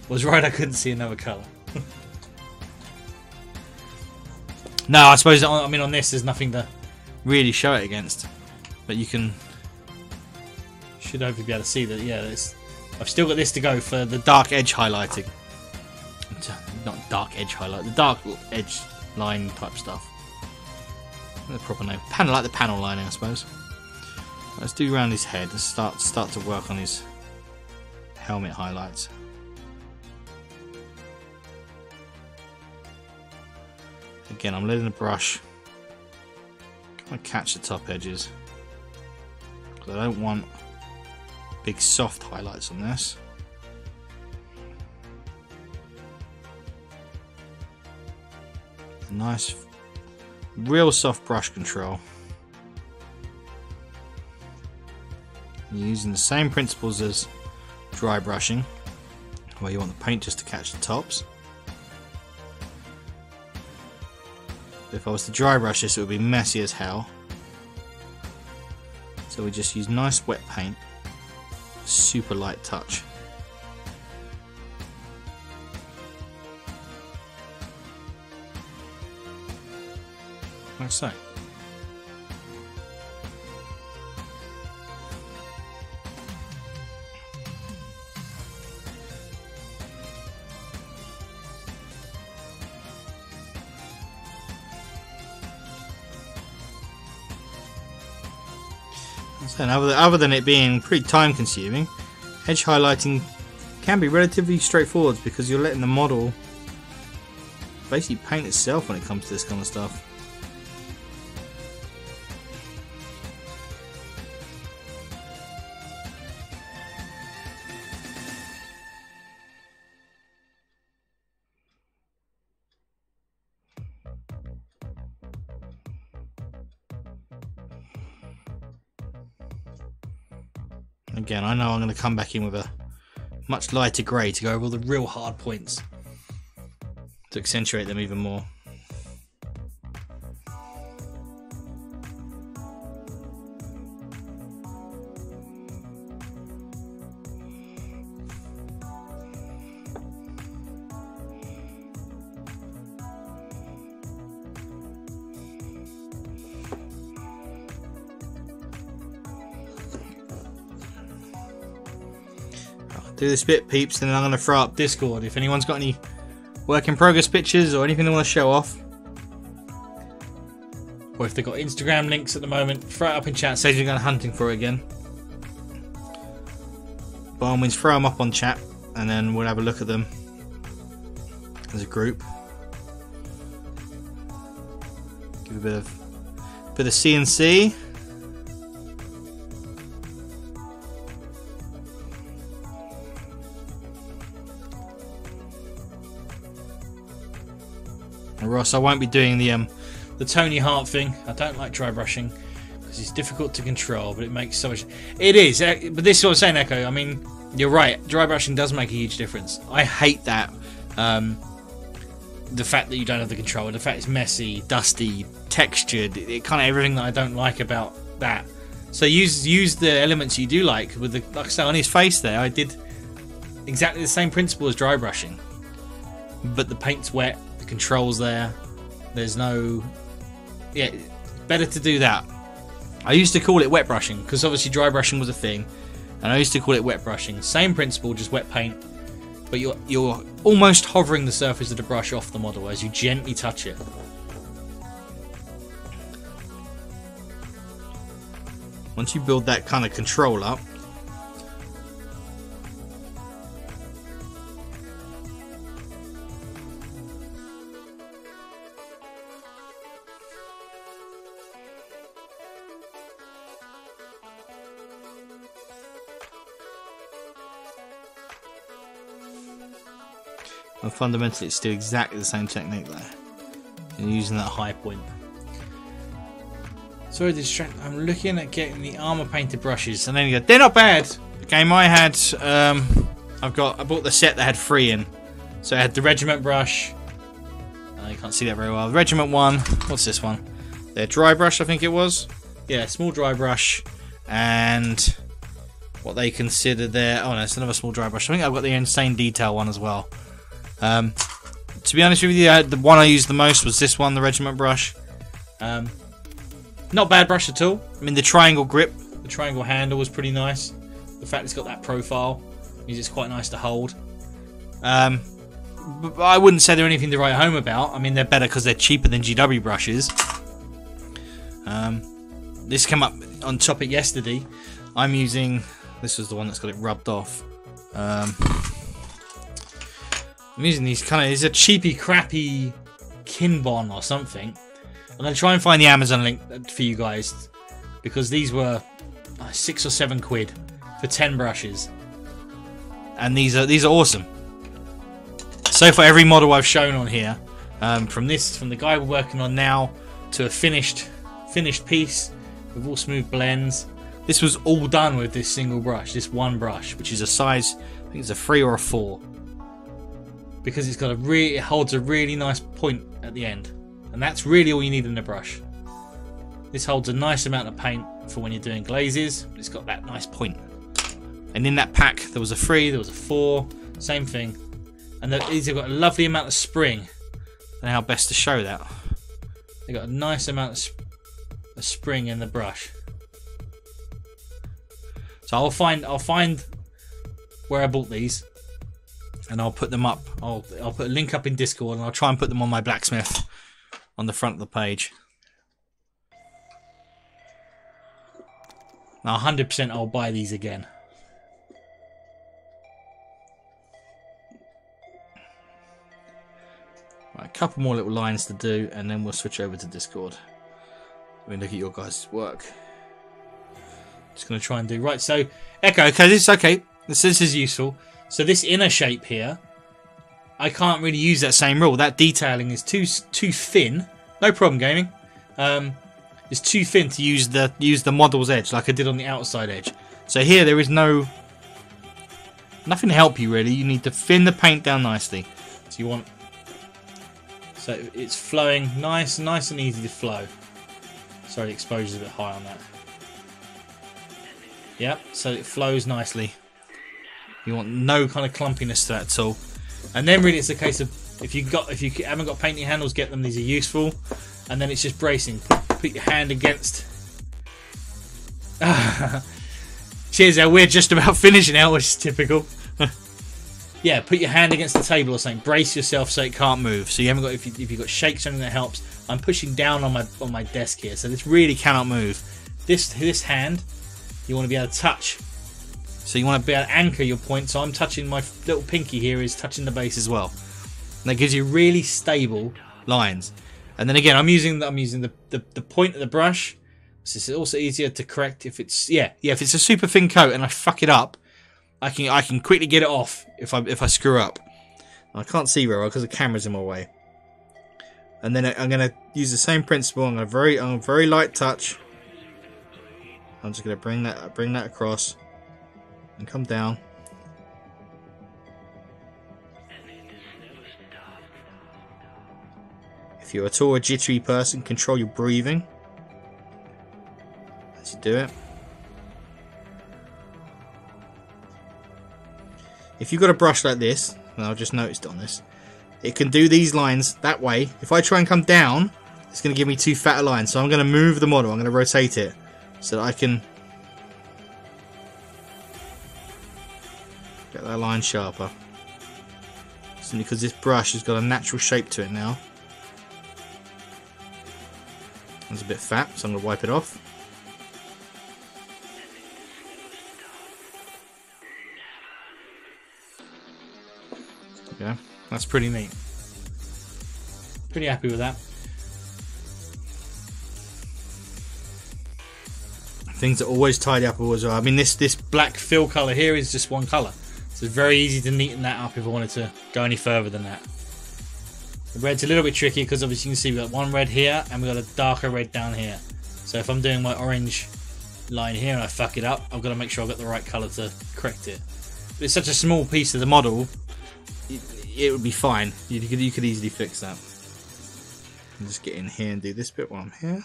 [SPEAKER 1] Was right, I couldn't see another colour. No, I suppose, I mean, on this there's nothing to really show it against. But you should hopefully be able to see that, yeah, I've still got this to go for the dark edge highlighting. Not dark edge highlight, the dark edge line type stuff. The proper name. Like the panel lining, I suppose. Let's do around his head and start to work on his helmet highlights. Again, I'm letting the brush kind of catch the top edges, because I don't want big soft highlights on this. Nice, real soft brush control. You're using the same principles as dry brushing, where you want the paint just to catch the tops. If I was to dry brush this, it would be messy as hell. So we just use nice wet paint, super light touch. Like so. And other than it being pretty time consuming, edge highlighting can be relatively straightforward because you're letting the model basically paint itself when it comes to this kind of stuff. Again, I know I'm going to come back in with a much lighter grey to go over all the real hard points to accentuate them even more. Do this bit, peeps, and then I'm going to throw up Discord. If anyone's got any work in progress pictures or anything they want to show off, or if they've got Instagram links at the moment, throw it up in chat. Says you're going hunting for it again. By all means, throw them up on chat, and then we'll have a look at them as a group. Give a bit of CNC. Ross, I won't be doing the Tony Hart thing. I don't like dry brushing because it's difficult to control, but it makes so much. It is, but this is what I'm saying, Echo. I mean, you're right. Dry brushing does make a huge difference. I hate that. The fact that you don't have the control, the fact it's messy, dusty, textured, it kind of everything that I don't like about that. So use the elements you do like. With the, like I say, on his face there, I did exactly the same principle as dry brushing, but the paint's wet. Controls there. There's no. Yeah, better to do that. I used to call it wet brushing because obviously dry brushing was a thing, and I used to call it wet brushing. Same principle, just wet paint, but you're almost hovering the surface of the brush off the model as you gently touch it. Once you build that kind of control up, and fundamentally it's still exactly the same technique there. You're using that high point. Sorry to distract. I'm looking at getting the armor painted brushes, and then you go, they're not bad. The game I had, I bought the set that had 3 in. So it had the regiment brush. You can't see that very well. The regiment one. What's this one? Their dry brush, I think it was. Yeah, small dry brush, and what they consider their. Oh no, it's another small dry brush. I think I've got the insane detail one as well. To be honest with you, the one I used the most was this one, the regiment brush. Not bad brush at all. I mean, the triangle grip, the triangle handle was pretty nice. The fact it's got that profile means it's quite nice to hold. But I wouldn't say they're anything to write home about. I mean, they're better because they're cheaper than GW brushes. This came up on topic yesterday. I'm using... This was the one that's got it rubbed off. I'm using these kind of... It's a cheapy, crappy Kinbon or something. I'm going to try and find the Amazon link for you guys, because these were 6 or 7 quid for 10 brushes. And these are awesome. So for every model I've shown on here, From the guy we're working on now to a finished piece with all smooth blends. This was all done with this single brush, this one brush, which is a size, I think it's a 3 or a 4, because it holds a really nice point at the end, and that's really all you need in a brush. This holds a nice amount of paint for when you're doing glazes. It's got that nice point. And in that pack, there was a 3, there was a 4, same thing. And these have got a lovely amount of spring. I don't know how best to show that. They've got a nice amount of spring in the brush. So I'll find where I bought these, and I'll put them up. I'll put a link up in Discord, and I'll try and put them on my blacksmith on the front of the page. Now 100% I'll buy these again. Right, a couple more little lines to do, and then we'll switch over to Discord. Let me look at your guys' work. Just going to try and do right. So Echo, okay, this is okay. This is useful. So this inner shape here, I can't really use that same rule. That detailing is too thin. No problem, gaming. It's too thin to use the model's edge like I did on the outside edge. So here there is nothing to help you really. You need to thin the paint down nicely. So it's flowing nice and easy to flow. Sorry, the exposure's a bit high on that. Yep, so it flows nicely. You want no kind of clumpiness to that at all. And then really it's a case of if you haven't got painting handles, get them. These are useful. And then it's just bracing. Put your hand against. Cheers, we're just about finishing now, which is typical. Yeah, put your hand against the table or something. Brace yourself so it can't move. So you haven't got if you've got shakes or anything that helps. I'm pushing down on my desk here, so this really cannot move. This hand, you want to be able to touch. So you want to be able to anchor your point. So I'm touching my little pinky here is touching the base as well. And that gives you really stable lines. And then again, I'm using the point of the brush. So it's also easier to correct if it's if it's a super thin coat and I fuck it up, I can quickly get it off if I screw up. I can't see very well because the camera's in my way. And then I'm gonna use the same principle. I'm gonna very light touch. I'm just gonna bring that across and come down. If you're at all a jittery person, control your breathing as you do it. If you've got a brush like this, and I've just noticed on this, it can do these lines that way. If I try and come down, it's going to give me too fat a line. So I'm going to move the model. I'm going to rotate it so that I can get that line sharper. Simply because this brush has got a natural shape to it now. It's a bit fat, so I'm going to wipe it off. Yeah, that's pretty neat. Pretty happy with that. Things are always tidy up as well. I mean, this black fill colour here is just one colour. So it's very easy to neaten that up if I wanted to go any further than that. The red's a little bit tricky because obviously you can see we've got one red here and we've got a darker red down here. So if I'm doing my orange line here and I fuck it up, I've got to make sure I've got the right colour to correct it. But it's such a small piece of the model, it would be fine. You could easily fix that. I'll just get in here and do this bit while I'm here.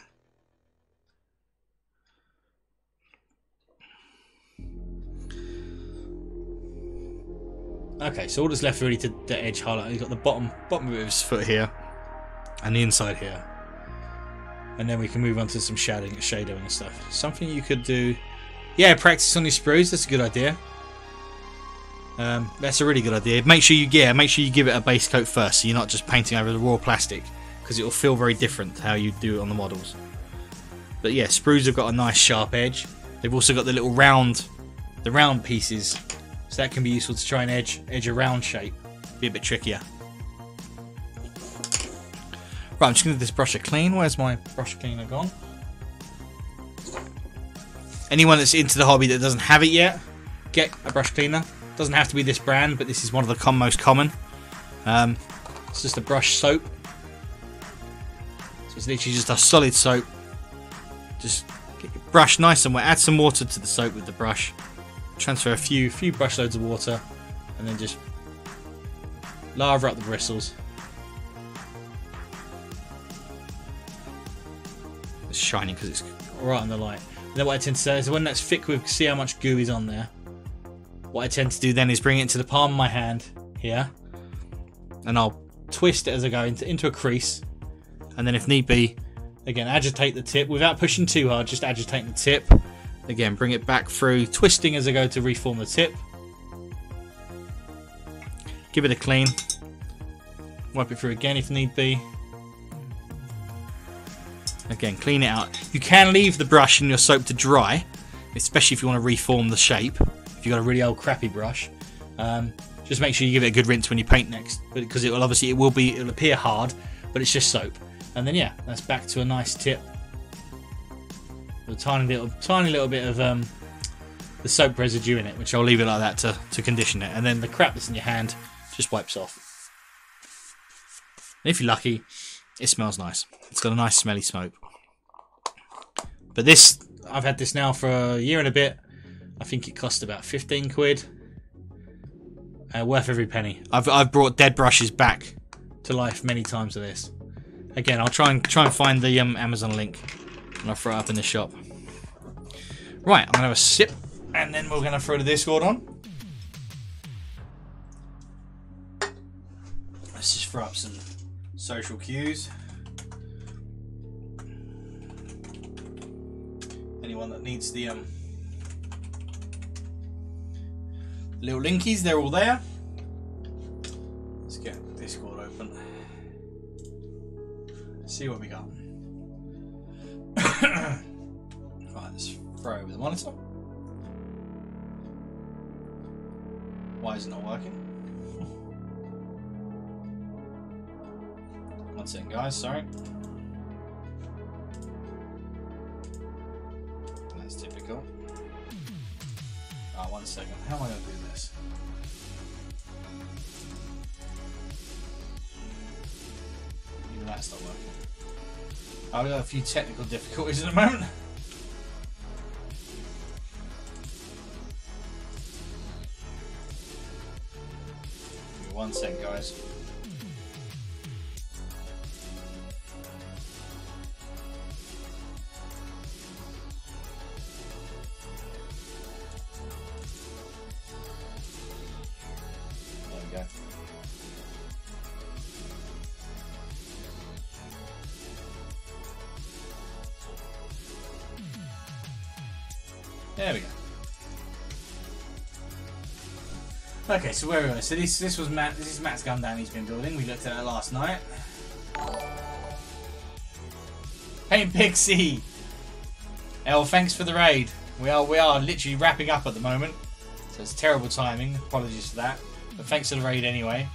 [SPEAKER 1] Okay, so all that's left really to the edge highlight. You've got the bottom of his foot here, and the inside here, and then we can move on to some shadowing and stuff. Something you could do, yeah, practice on your sprues. That's a good idea. That's a really good idea. Make sure you give it a base coat first, so you're not just painting over the raw plastic, because it will feel very different to how you do it on the models. But yeah, sprues have got a nice sharp edge. They've also got the little round pieces. So that can be useful to try and edge a round shape. Be a bit trickier. Right, I'm just going to give this brush a clean. Where's my brush cleaner gone? Anyone that's into the hobby that doesn't have it yet, get a brush cleaner. Doesn't have to be this brand, but this is one of the most common. It's just a brush soap. So it's literally just a solid soap. Just get your brush nice and wet. Add some water to the soap with the brush. Transfer a few brush loads of water, and then just lather up the bristles. It's shining because it's right on the light. And then what I tend to say is when that's thick with, see how much goo is on there. What I tend to do then is bring it into the palm of my hand here, and I'll twist it as I go into a crease, and then if need be, again agitate the tip without pushing too hard, just agitating the tip. Again, bring it back through, twisting as I go to reform the tip. Give it a clean. Wipe it through again if need be. Again, clean it out. You can leave the brush and your soap to dry, especially if you want to reform the shape. If you've got a really old crappy brush, just make sure you give it a good rinse when you paint next, because it'll appear hard, but it's just soap. And then yeah, that's back to a nice tip. With a tiny little bit of the soap residue in it, which I'll leave it like that to condition it, and then the crap that's in your hand just wipes off. And if you're lucky, it smells nice. It's got a nice smelly smoke. But this, I've had this now for a year and a bit. I think it cost about 15 quid. Worth every penny. I've brought dead brushes back to life many times with this. Again, I'll try and find the Amazon link, and I'll throw it up in the shop. Right, I'm gonna have a sip, and then we're gonna throw the Discord on. Let's just throw up some social cues. Anyone that needs the little linkies, they're all there. Let's get Discord open. Let's see what we got. Right, let's throw over the monitor. Why is it not working? One second, guys, sorry. That's typical. Oh, 1 second. How am I going to do this? Even that's not working. I've got a few technical difficulties at the moment. Give me 1 second, guys. There we go. There we go. Okay, so where are we? So this was Matt. This is Matt's gun down he's been building. We looked at it last night. Hey Pixie. El, thanks for the raid. We are literally wrapping up at the moment, so it's terrible timing. Apologies for that, but thanks for the raid anyway.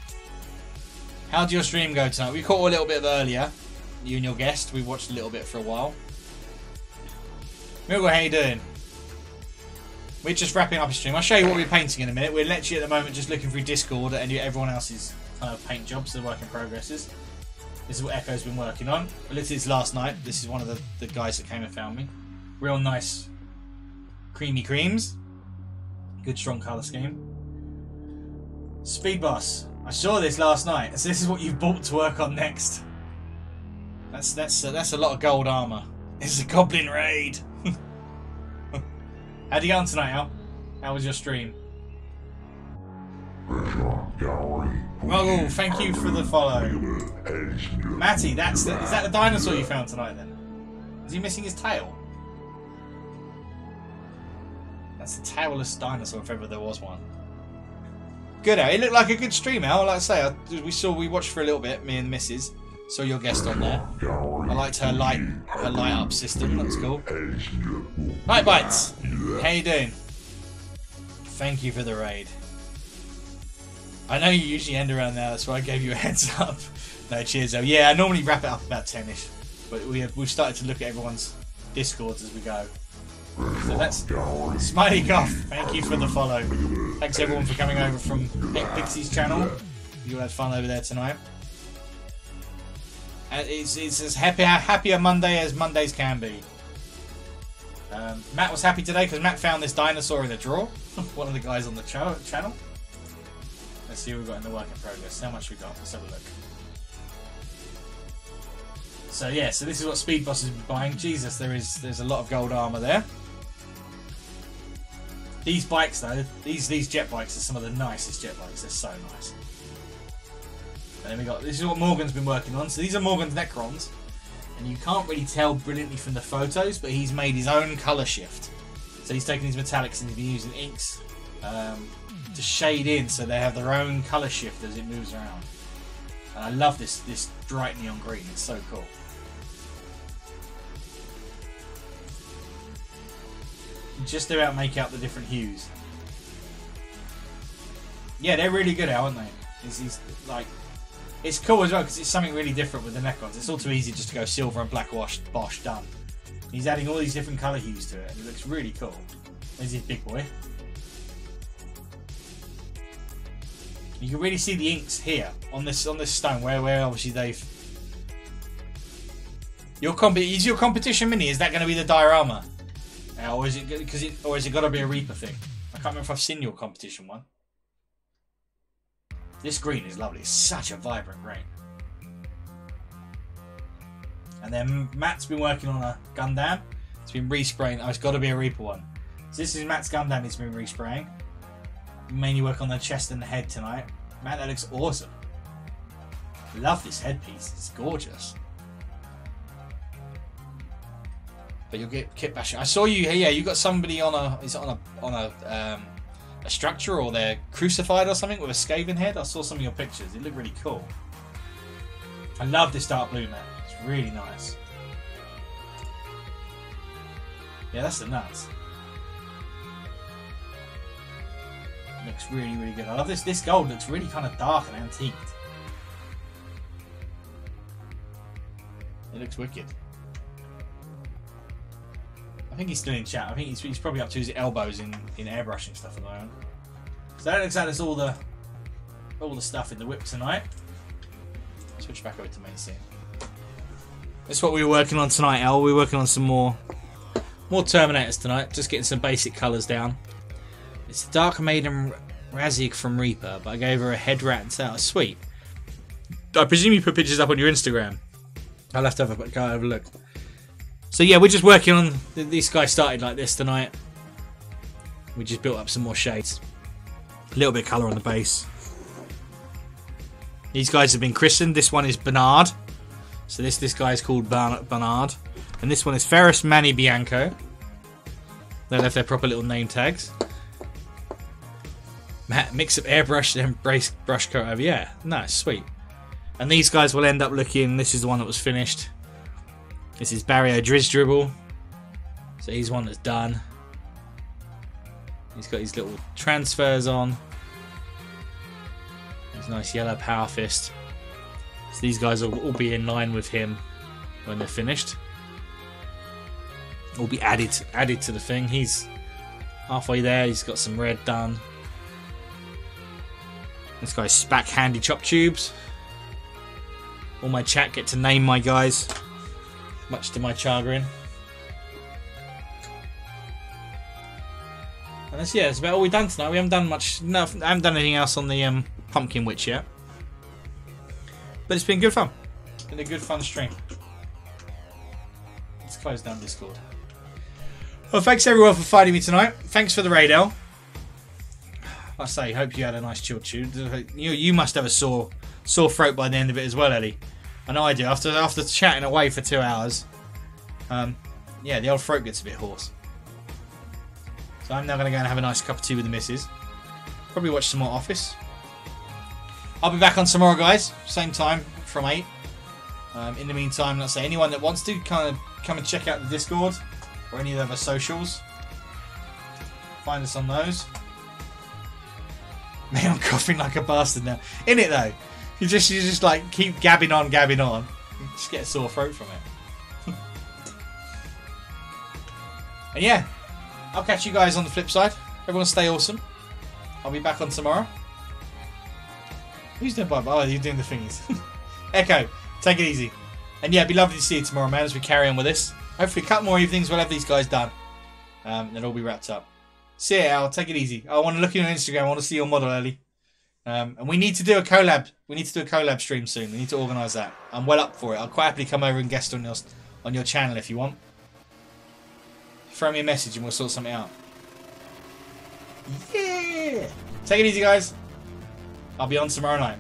[SPEAKER 1] How did your stream go tonight? We caught a little bit earlier. You and your guest. We watched a little bit for a while. Milgo, how you doing? We're just wrapping up a stream. I'll show you what we're painting in a minute. We're literally at the moment just looking through Discord and everyone else's kind of paint jobs, the work in progresses. This is what Echo's been working on. I looked at this last night. This is one of the guys that came and found me. Real nice creamy creams. Good strong colour scheme. Speed Boss. I saw this last night. So this is what you've bought to work on next. That's a lot of gold armour. This is a goblin raid. How'd you get on tonight, Al? How was your stream? Oh, thank you for the follow. Matty, is that the dinosaur you found tonight then? Is he missing his tail? That's a tailless dinosaur if ever there was one. Good, Al. It looked like a good stream, Al. Like I say, we watched for a little bit, me and the missus. Saw your guest on there. I liked her light up system. That's cool. Night Bites. How you doing? Thank you for the raid. I know you usually end around now, that's why I gave you a heads up. No, cheers though. Yeah, I normally wrap it up about 10ish, but we've started to look at everyone's Discords as we go. So that's Smiley Goff. Thank you for the follow. Thanks everyone for coming over from Pixie's channel. You all had fun over there tonight.
[SPEAKER 3] It's as happy a Monday as Mondays can be. Matt was happy today because Matt found this dinosaur in a drawer. One of the guys on the channel. Let's see what we've got in the work in progress. How much we got? Let's have a look. So yeah, so this is what Speed Boss has been buying. Jesus, there's a lot of gold armor there. These bikes though, these jet bikes are some of the nicest jet bikes. They're so nice. And then we got, this is what Morgan's been working on. So these are Morgan's Necrons. And you can't really tell brilliantly from the photos, but he's made his own colour shift. So he's taken these metallics and he's been using inks to shade in so they have their own colour shift as it moves around. And I love this bright neon green, it's so cool. Just about make out the different hues. Yeah, they're really good, aren't they? He's like, it's cool as well because it's something really different with the Necrons. It's all too easy just to go silver and black wash, bosh, done. He's adding all these different colour hues to it. It looks really cool. There's his big boy. You can really see the inks here on this stone where obviously they've. Is your competition mini? Is that going to be the diorama, or is it got to be a Reaper thing? I can't remember if I've seen your competition one. This green is lovely. It's such a vibrant green. And then Matt's been working on a Gundam. It's been respraying. Oh, it's got to be a Reaper one. So this is Matt's Gundam he's been respraying. Mainly work on the chest and the head tonight. Man, that looks awesome. Love this headpiece. It's gorgeous. But you'll get kit bashing. I saw you. Yeah, you got somebody on a. Is it on a structure, or they're crucified or something with a Skaven head? I saw some of your pictures. It looked really cool. I love this dark blue, man. It's really nice. Yeah, that's the nuts. It looks really, really good. I love this. This gold looks really kind of dark and antiqued. It looks wicked. I think he's still in chat. I think he's probably up to his elbows in airbrushing stuff at the moment. So that looks like there's all the stuff in the whip tonight. Switch back over to main scene. That's what we were working on tonight, El. We were working on some more Terminators tonight. Just getting some basic colours down. It's the Dark Maiden Razic from Reaper, but I gave her a head rat and tail. Sweet. I presume you put pictures up on your Instagram. I'll have to go have a look. So yeah, we're just working on. This guy started like this tonight. We just built up some more shades. A little bit of colour on the base. These guys have been christened. This one is Bernard. So this guy is called Bernard. And this one is Ferris Manny Bianco. They left their proper little name tags. Mix of airbrush and brush coat over. Yeah, nice, sweet. And these guys will end up looking. This is the one that was finished. This is Barrio Drizz Dribble. So he's one that's done. He's got his little transfers on. His nice yellow power fist. So these guys will all be in line with him when they're finished. All be added to the thing. He's halfway there. He's got some red done. This guy's Spack Handy Chop Tubes. All my chat get to name my guys, much to my chagrin. And that's about all we've done tonight. We haven't done much. No, I haven't done anything else on the Pumpkin Witch yet. But it's been good fun. It's been a good fun stream. Let's close down Discord. Well, thanks everyone for fighting me tonight. Thanks for the raid, El. I say, hope you had a nice chilled tune. You must have a sore throat by the end of it as well, Ellie. I know I do. After chatting away for 2 hours, yeah, the old throat gets a bit hoarse. So I'm now going to go and have a nice cup of tea with the missus. Probably watch some more Office. I'll be back on tomorrow, guys. Same time from 8. In the meantime, let's say anyone that wants to kind of come and check out the Discord or any of the other socials. Find us on those. Man, I'm coughing like a bastard now. In it though, you just like keep gabbing on. You just get a sore throat from it. And yeah, I'll catch you guys on the flip side. Everyone stay awesome. I'll be back on tomorrow. Who's doing bye bye? Oh, you're doing the thingies. Echo, take it easy. And yeah, it'd be lovely to see you tomorrow, man, as we carry on with this. Hopefully a couple more evenings we'll have these guys done. And then all be wrapped up. See ya, Al. Take it easy. I want to look at you on Instagram. I want to see your model, Ellie. And we need to do a collab. We need to do a collab stream soon. We need to organise that. I'm well up for it. I'll quite happily come over and guest on your channel if you want. Throw me a message and we'll sort something out. Yeah! Take it easy, guys. I'll be on tomorrow night.